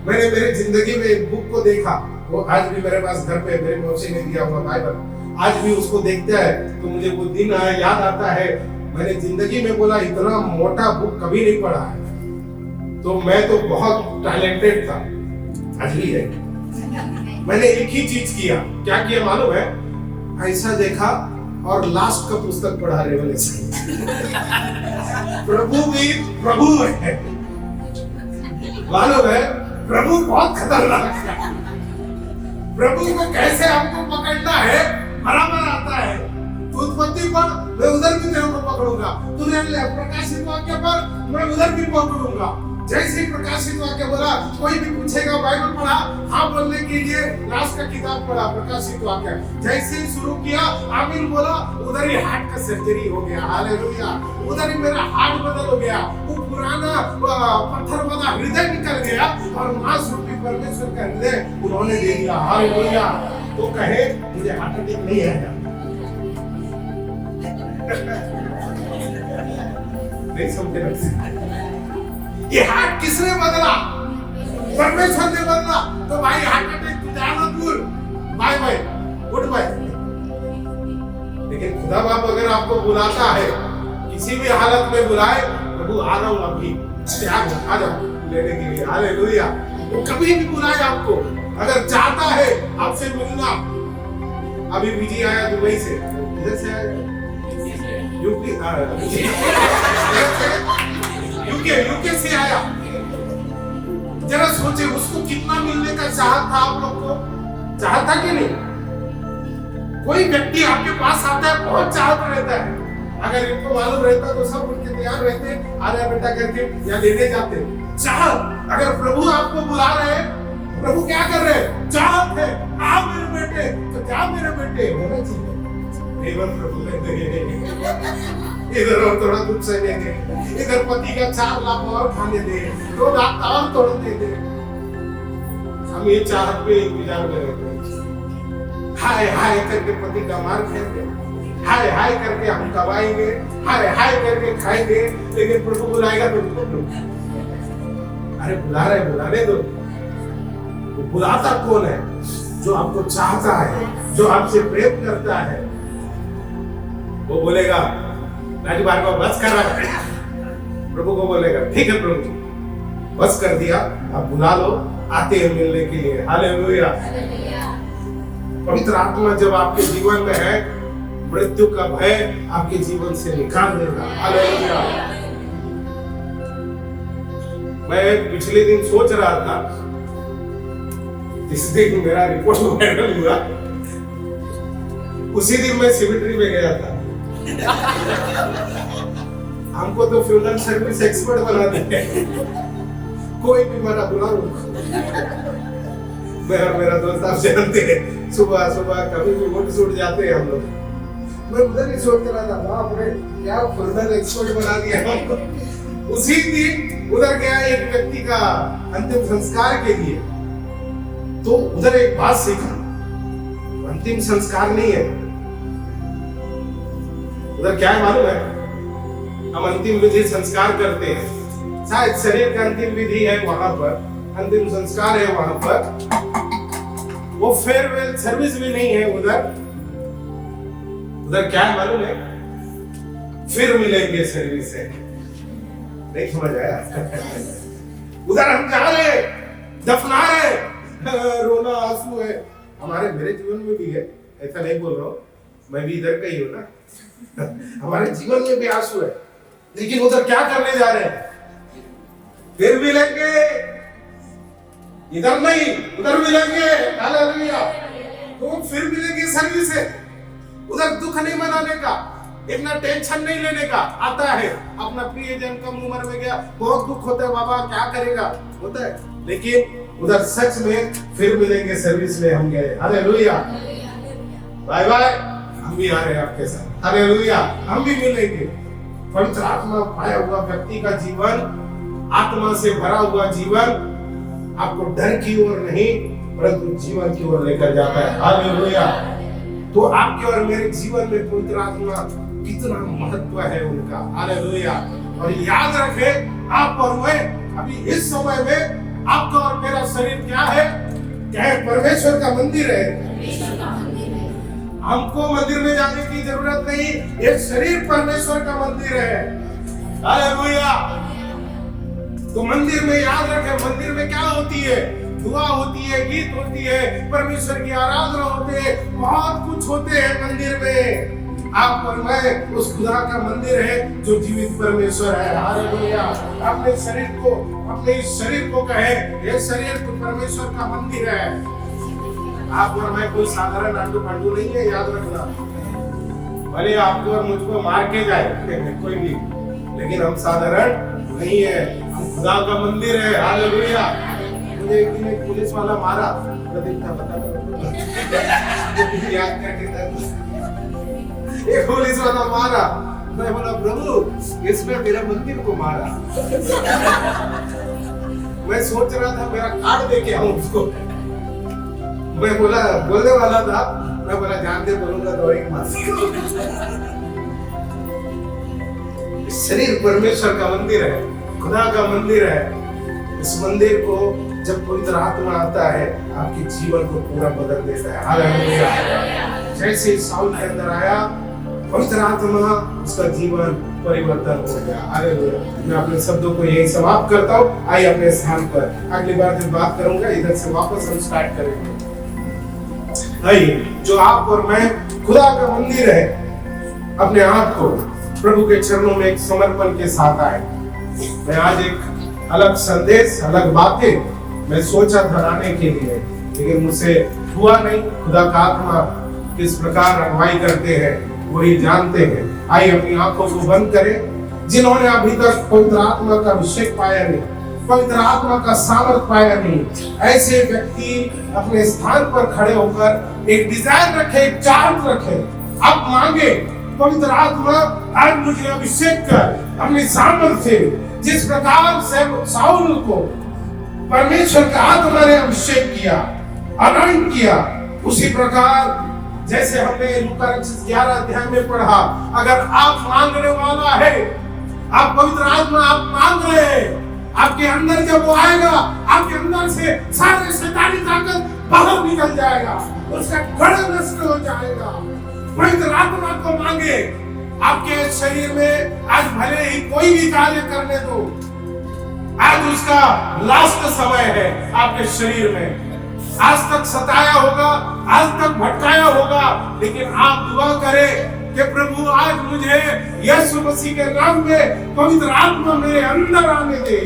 मैंने मेरी जिंदगी में एक बुक को देखा, वो आज भी मेरे पास घर पे मेरी मौसी ने दिया हुआ बाइबल, आज भी उसको देखता है तो मुझे वो दिन याद आता है। मैंने जिंदगी में बोला इतना मोटा बुक कभी नहीं पढ़ा है, तो मैं तो बहुत टैलेंटेड था, आज भी है। मैंने एक ही चीज किया, क्या किया मालूम है? ऐसा देखा और लास्ट का पुस्तक पढ़ा, रेवलेशन। प्रभु भी प्रभु है, मालूम है? प्रभु बहुत खतरनाक है। प्रभु को कैसे हमको पकड़ना है बराबर आता है। तू उत्पत्ति पर, मैं उधर भी तेरे को पकड़ूंगा। तूने प्रकाशित वाक्य पर, मैं उधर भी पकड़ूंगा। जैसे प्रकाशित वाक्य बोला, कोई भी पूछेगा बाइबल पढ़ा, हाँ बोलने के लिए लास्ट का किताब पढ़ा, प्रकाशित वाक्य। जैसे ही शुरू किया, आमीन बोला, उधर ही हार्ट का सर्जरी हो गया। हालेलुया। उधर ही मेरा हार्ट बदल हो गया। वो पुराना पत्थर वाला हृदय निकल गया और मांस रूपी परमेश्वर का हृदय उन्होंने दे दिया। हालेलुया। तो कहे मुझे हार्ट अटैक नहीं आया। नहीं समझे? ये हार्ट किसने बदला? परमेश्वर ने बदला। तो भाई हार्ट अटैक तू जाना दूर, बाय बाय, गुड बाय। लेकिन खुदा बाप अगर आपको बुलाता है, किसी भी हालत में बुलाए, प्रभु आ रहा हूं अभी, आ जाओ लेने के लिए। हालेलुया। वो कभी भी बुलाए आपको, अगर चाहता है आपसे मिलना। अभी बीजी आया दुबई से, इधर से आया, यूपी, यूके से आया। जरा सोचे उसको कितना मिलने का चाहत था आप लोग को, चाहता कि नहीं? कोई व्यक्ति आपके पास आता है, बहुत चाहता रहता है। अगर इनको मालूम रहता तो सब उनके तैयार रहते, आजा बेटा करके या लेने जाते। चाहत, अगर प्रभु आपको बुला रहे हैं, प्रभु क्या कर रहे हैं? चाहत है, आ मेरे बेटे, तो जा मेरे बेटे, होना चाहिए। प्रभु इधर और थोड़ा दूध से दे दे, इधर पति का 4 लाख और खाने दे, 2 लाख और तोड़ दे दे। हम ये चाहत पे इंतजार में रहते हैं। हाय हाय करके पति का मार खाएंगे, हाय हाय करके हम कमाएंगे, हाय हाय करके खाएंगे, लेकिन प्रभु बुलाएगा तो अरे बुला रहे, बुलाने दो। वो बुलाता कौन है? जो आपको चाहता है, जो आपसे प्रेम करता है। वो बोलेगा राजू भार्गव बस कर रहा है, प्रभु को बोलेगा ठीक है प्रभु बस कर दिया, आप बुला लो, आते हैं मिलने के लिए। हालेलुया। पवित्र आत्मा जब आपके जीवन में है, मृत्यु का भय आपके जीवन से निकाल देगा। हालेलुया। मैं पिछले दिन सोच रहा था, इस दिन मेरा रिपोर्ट वायरल हुआ, उसी दिन मैं सिमेट्री में गया था। हमको तो फ्यूनरल सर्विस एक्सपर्ट बना देते हैं, कोई भी मना बुलाओ। मेरा दोस्त आप जानते हैं, सुबह सुबह कभी भी उठ सुट जाते हैं हम लोग। मैं उधर ही सोच रहा था, बाप रे क्या फ्यूनरल एक्सपर्ट बना दिया हमको। उसी दिन उधर गया एक व्यक्ति का अंतिम संस्कार के लिए, तो उधर एक बात सीखा, अंतिम संस्कार नहीं है उधर, क्या है मालूम है? हम अंतिम विधि संस्कार करते हैं, शायद शरीर का अंतिम विधि है वहां पर, अंतिम संस्कार है वहां पर। वो फेयरवेल सर्विस भी नहीं है उधर। उधर क्या है मालूम है? फिर मिलेंगे सर्विस है। नहीं समझ आया? उधर हम जा रहे, दफना रहे, रोना आंसू है। हमारे मेरे जीवन में भी है, ऐसा नहीं बोल रहा हूँ, मैं भी इधर का ही हूँ ना। हमारे जीवन में भी आंसू है, लेकिन उधर क्या करने जा रहे हैं? फिर मिलेंगे, इधर नहीं उधर मिलेंगे। हालेलुया। तो फिर मिलेंगे सर्विस है। उधर दुख नहीं मनाने का, इतना टेंशन नहीं लेने का। आता है अपना प्रियजन कम उम्र में गया, बहुत दुख होता है, बाबा क्या करेगा, होता है। लेकिन उधर सच में फिर मिलेंगे सर्विस में हम गए। हालेलुया, बाय बाय, हम भी आ रहे हैं आपके साथ। हालेलुया, हम भी मिलेंगे। पवित्र आत्मा पाया हुआ व्यक्ति का जीवन, आत्मा से भरा हुआ जीवन आपको डर की ओर नहीं परंतु जीवन की ओर लेकर जाता है। हालेलुया। तो आपके और मेरे जीवन में पवित्र आत्मा कितना महत्व है उनका। हालेलुया। और याद रखें, आप और मैं अभी इस समय में, आपका और मेरा शरीर क्या है? क्या है? परमेश्वर का मंदिर है। हमको मंदिर में जाने की जरूरत नहीं, ये शरीर परमेश्वर का मंदिर है। हालेलुया। तो मंदिर में याद रखें, मंदिर में क्या होती है? दुआ होती है, गीत होती है, परमेश्वर की आराधना होते हैं, बहुत कुछ होते हैं मंदिर में। आप और मैं उस खुदा का मंदिर है जो जीवित परमेश्वर है। हालेलुया। अपने इस शरीर को कहे, ये शरीर तो परमेश्वर का मंदिर है। आप और मैं कोई साधारण आंडू पांडू नहीं है, याद रखना। भले आपको और मुझको मार के जाए कोई भी, लेकिन हम साधारण नहीं है, हम खुदा का मंदिर है। हालेलुया। मुझे एक दिन एक पुलिस वाला मारा, प्रदीप था, पता नहीं याद करके एक पुलिस वाला मारा। मैं बोला प्रभु इसमें मेरा मंदिर को मारा। मैं सोच रहा था मेरा कार्ड दे के आऊं उसको। मैं बोला बोलने वाला था, मैं बोला जान दे, बोलूंगा तो एक मार। शरीर परमेश्वर का मंदिर है, खुदा का मंदिर है। इस मंदिर को जब पवित्र आत्मा आता है, आपके जीवन को पूरा बदल देता है। हालेलुया। जैसे साउल के अंदर आया पवित्र आत्मा, उसका जीवन परिवर्तन हो गया। हालेलुया। मैं अपने शब्दों को यही समाप्त करता हूँ। आइए अपने स्थान पर, अगली बार जब बात करूंगा इधर से वापस हम स्टार्ट करेंगे। आइए, जो आप और मैं खुदा का मंदिर है, अपने आप को प्रभु के चरणों में एक समर्पण के साथ आए। मैं आज एक अलग संदेश, अलग बातें मैं सोचा था लाने के लिए, लेकिन मुझसे हुआ नहीं। खुदा का आत्मा किस प्रकार अगुवाई करते हैं वही जानते हैं। आइए अपनी आंखों को बंद करें। जिन्होंने अभी तक पवित्र आत्मा का अभिषेक पाया नहीं, पवित्र आत्मा का सामर्थ पाया नहीं, ऐसे व्यक्ति अपने स्थान पर खड़े होकर एक डिजायर रखे, एक चार्ट रखे। आप मांगे, पवित्र आत्मा आज मुझे अभिषेक कर, अपनी सामर्थ से, जिस प्रकार से साउल को परमेश्वर का आत्मा ने अभिषेक किया, अनॉइंट किया, उसी प्रकार जैसे हमने लूका 11 अध्याय में पढ़ा, अगर आप मांगने वाला है, आप पवित्र आत्मा आप मांग रहे हैं, आपके अंदर जब वो आएगा, आपके अंदर से सारे शैतानी ताकत बाहर निकल जाएगा, उसका गढ़ नष्ट हो जाएगा। पवित्र आत्मा को मांगे। आपके शरीर में आज भले ही कोई भी कार्य करने दो, आज उसका लास्ट समय है आपके शरीर में। आज तक सताया होगा, आज तक भटकाया होगा, लेकिन आप दुआ करें कि प्रभु आज मुझे यीशु मसीह के नाम में पवित्र आत्मा मेरे अंदर आने दे।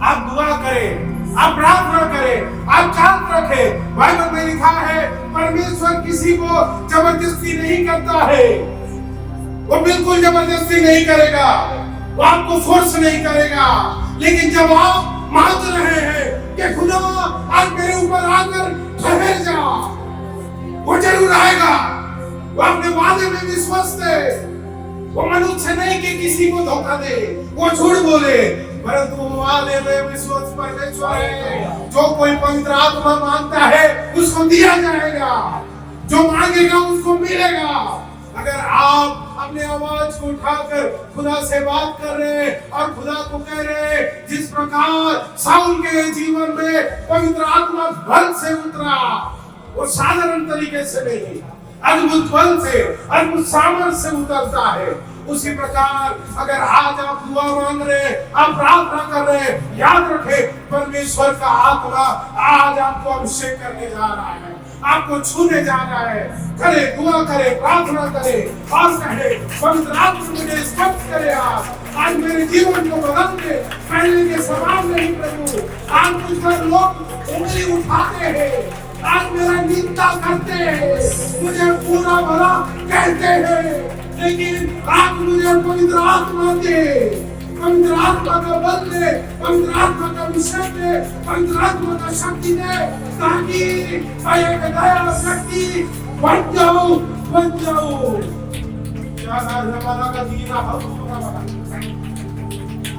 आप दुआ करें, आप प्रार्थना करें, आप चाहत रखें। बाइबल में लिखा है परमेश्वर किसी को जबरदस्ती नहीं करता है, वो बिल्कुल जबरदस्ती नहीं करेगा, वो आपको फोर्स नहीं करेगा। लेकिन जब आप मांग रहे हैं कि खुदा आज मेरे ऊपर आकर ठहर जा, वो जरूर आएगा। वो अपने वादे में विश्वस्त है। वो मनुष्य नहीं कि किसी को धोखा दे, वो झूठ बोले, परंतु वादे में विश्वस्त परमेश्वर है। जो कोई पवित्र आत्मा मांगता है उसको दिया जाएगा, जो मांगेगा उसको मिलेगा। अगर आप अपने आवाज को उठाकर खुदा से बात कर रहे हैं और खुदा को कह रहे हैं, जिस प्रकार साउल के जीवन में पवित्र आत्मा बल से उतरा, वो साधारण तरीके से नहीं, अद्भुत बल से, अद्भुत सामर्थ्य से उतरता है। उसी प्रकार अगर आज आप दुआ मांग रहे हैं, आप प्रार्थना कर रहे हैं, याद रखें परमेश्वर का आत्मा आज आपको अभिषेक करने जा रहा है, आपको छूने जा रहा है। करे, दुआ करे, प्रार्थना करे और कहे, पवित्र आत्मा मुझे स्पर्श करे, आज मेरे जीवन को बदल दे, पहले के सवाल नहीं प्रभु। आज मुझ पर लोग उंगली उठाते हैं, आज मेरा निंदा करते हैं, मुझे पूरा भला कहते हैं, लेकिन आज मुझे पवित्र आत्मा दे, पवित्र आत्मा का बल दे, पवित्र आत्मा का अभिषेक दे, पवित्र आत्मा का शक्ति दे, ताकि मैं एक नया व्यक्ति बन जाऊं।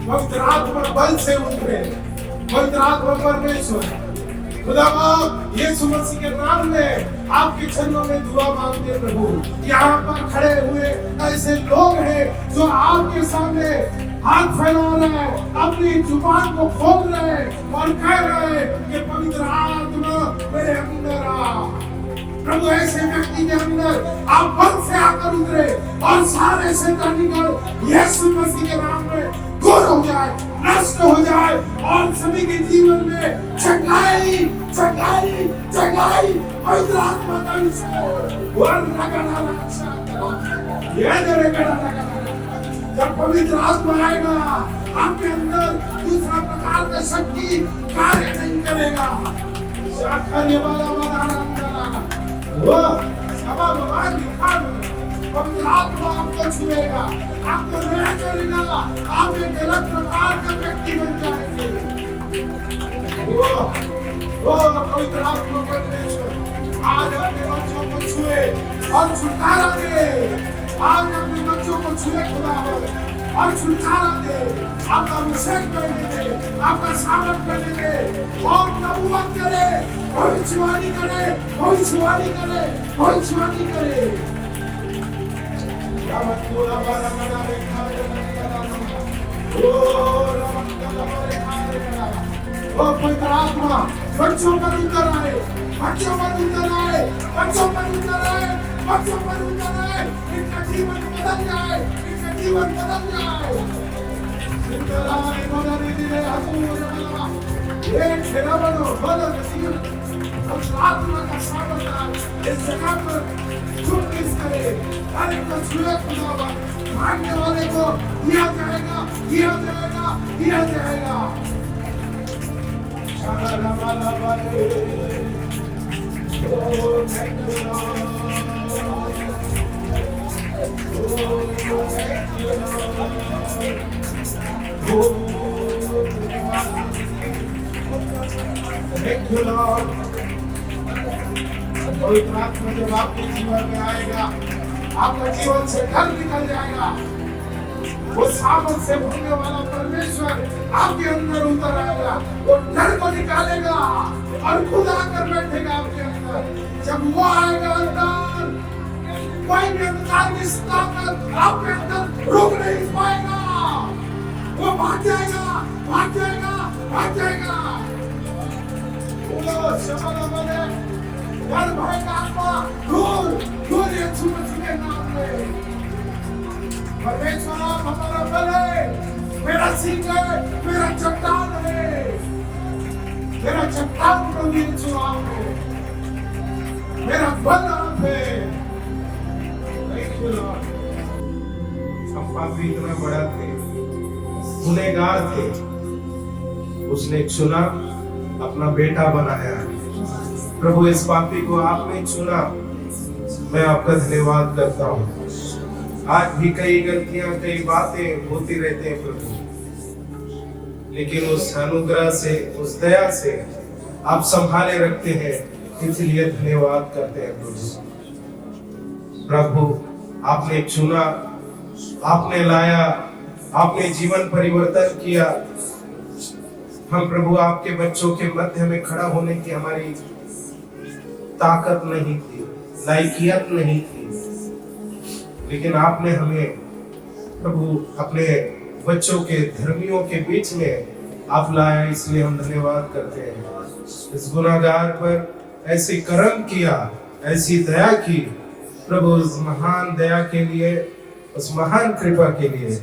पवित्र आत्मा बल से उतरे, पवित्र आत्मा परमेश्वर खुदा बाप यीशु मसीह के नाम में आपके चरणों में दुआ मांगते प्रभु। यहाँ पर खड़े हुए ऐसे लोग हैं जो आपके सामने हाथ फैला रहे हैं, अपनी जुबान को खोल रहे हैं और कह रहे हैं कि पवित्र आत्मा मेरे अंदर आ। प्रभु ऐसे व्यक्ति के अंदर आप बल से आकर उतरे और सारे शैतानी गण यीशु मसीह के नाम में दूर हो जाए, नष्ट हो जाए और सभी के जीवन में चंगाई पवित्र आत्मा का जब पवित्र आत्मा आएगा आपके अंदर दूसरा प्रकार का शक्ति कार्य नहीं करेगा। पवित्र आत्मा आपको छुएगा, आपको नया करेगा, आप एक अलग प्रकार का व्यक्ति बन जाएंगे। पवित्र आत्मा परमेश्वर आज अपने बच्चों को छुए और छुटकारा दे, आज अपने बच्चों को छुए खुदा और छुटकारा दे, आपका अभिषेक करने दे, आपका सामर्थ करने दे और नबूवत करे, भविष्यवाणी करे, भविष्यवाणी करे, भविष्यवाणी करे। पवित्र आत्मा बच्चों पर उतर आए, बच्चों पर उतर आए, बच्चों पर उतर आए, बच्चों पर उतर आए, इनका जीवन बदल जाए, इनका जीवन बदल जाए। आत्मा का सामर्थ्य इस जगह पर चुप्पिस करे, हर एक को छुए खुदा, मांगने वाले को दिया जाएगा, दिया जाएगा, दिया जाएगा। पवित्र आत्मा जब आपके जीवन में आएगा, आपका जीवन से डर निकल जाएगा, वो सामर्थ से भरने वाला परमेश्वर आपके अंदर उतर आएगा, वो डर को निकालेगा और खुद आकर बैठेगा आपके अंदर। जब वो आएगा अंदर, कोई भी अंधकार की ताकत आपके अंदर रुक नहीं पाएगा, वो भाग जाएगा, भाग जाएगा, भाग जाएगा। डर भय का आत्मा दूर दूर यीशु मसीह के नाम में। परमेश्वर आप हमारा बल है, मेरा सिंह है, मेरा चट्टान है, मेरा चट्टान प्रभु यीशु आप है, मेरा बल आप है। हम पापी इतना बड़ा थे, गुनहगार थे, उसने चुना, अपना बेटा बनाया। प्रभु इस पापी को आपने चुना, मैं आपका धन्यवाद करता हूँ। आज भी कई गलतियां, कई बातें होती रहते हैं प्रभु, लेकिन उस अनुग्रह से, उस दया से आप संभाले रखते हैं, इसलिए धन्यवाद करते हैं प्रभु। आपने चुना, आपने लाया, आपने जीवन परिवर्तन किया। हम प्रभु आपके बच्चों के मध्य में खड़ा होने की हमारी ताकत नहीं थी, लायकियत नहीं थी, लेकिन आपने हमें प्रभु अपने बच्चों के धर्मियों के बीच में आप लाया, इसलिए हम धन्यवाद करते हैं। इस गुनाहगार पर ऐसी करम किया, ऐसी दया की प्रभु, उस महान दया के लिए, उस महान कृपा के लिए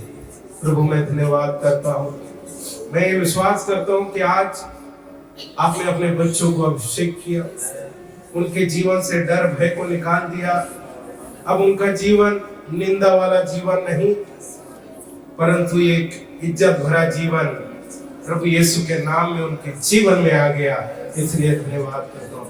प्रभु मैं धन्यवाद करता हूँ। मैं ये विश्वास करता हूँ कि आज आपने अपने बच्चों को अभिषेक किया, उनके जीवन से डर भय को निकाल दिया। अब उनका जीवन निंदा वाला जीवन नहीं, परंतु एक इज्जत भरा जीवन प्रभु यीशु के नाम में उनके जीवन में आ गया। इसलिए धन्यवाद करता हूँ।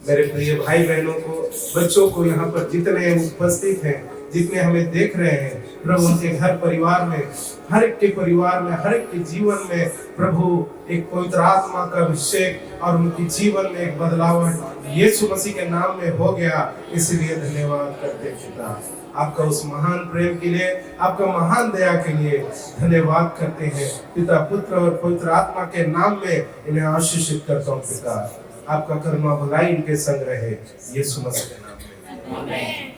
मेरे प्रिय भाई बहनों को, बच्चों को, यहाँ पर जितने उपस्थित हैं, जितने हमें देख रहे हैं, प्रभु उनके घर परिवार में, हर एक के परिवार में, हर एक के जीवन में प्रभु एक पवित्र आत्मा का अभिषेक और उनके जीवन में एक बदलाव यीशु मसीह के नाम में हो गया। इसलिए धन्यवाद करते हैं पिता, आपका उस महान प्रेम के लिए, आपका महान दया के लिए धन्यवाद करते हैं पिता, पुत्र और पवित्र आत्मा के नाम में इन्हें आशीषित करता हूँ पिता। आपका करुणा भलाई इनके संग रहे, यीशु मसीह के नाम में, आमीन।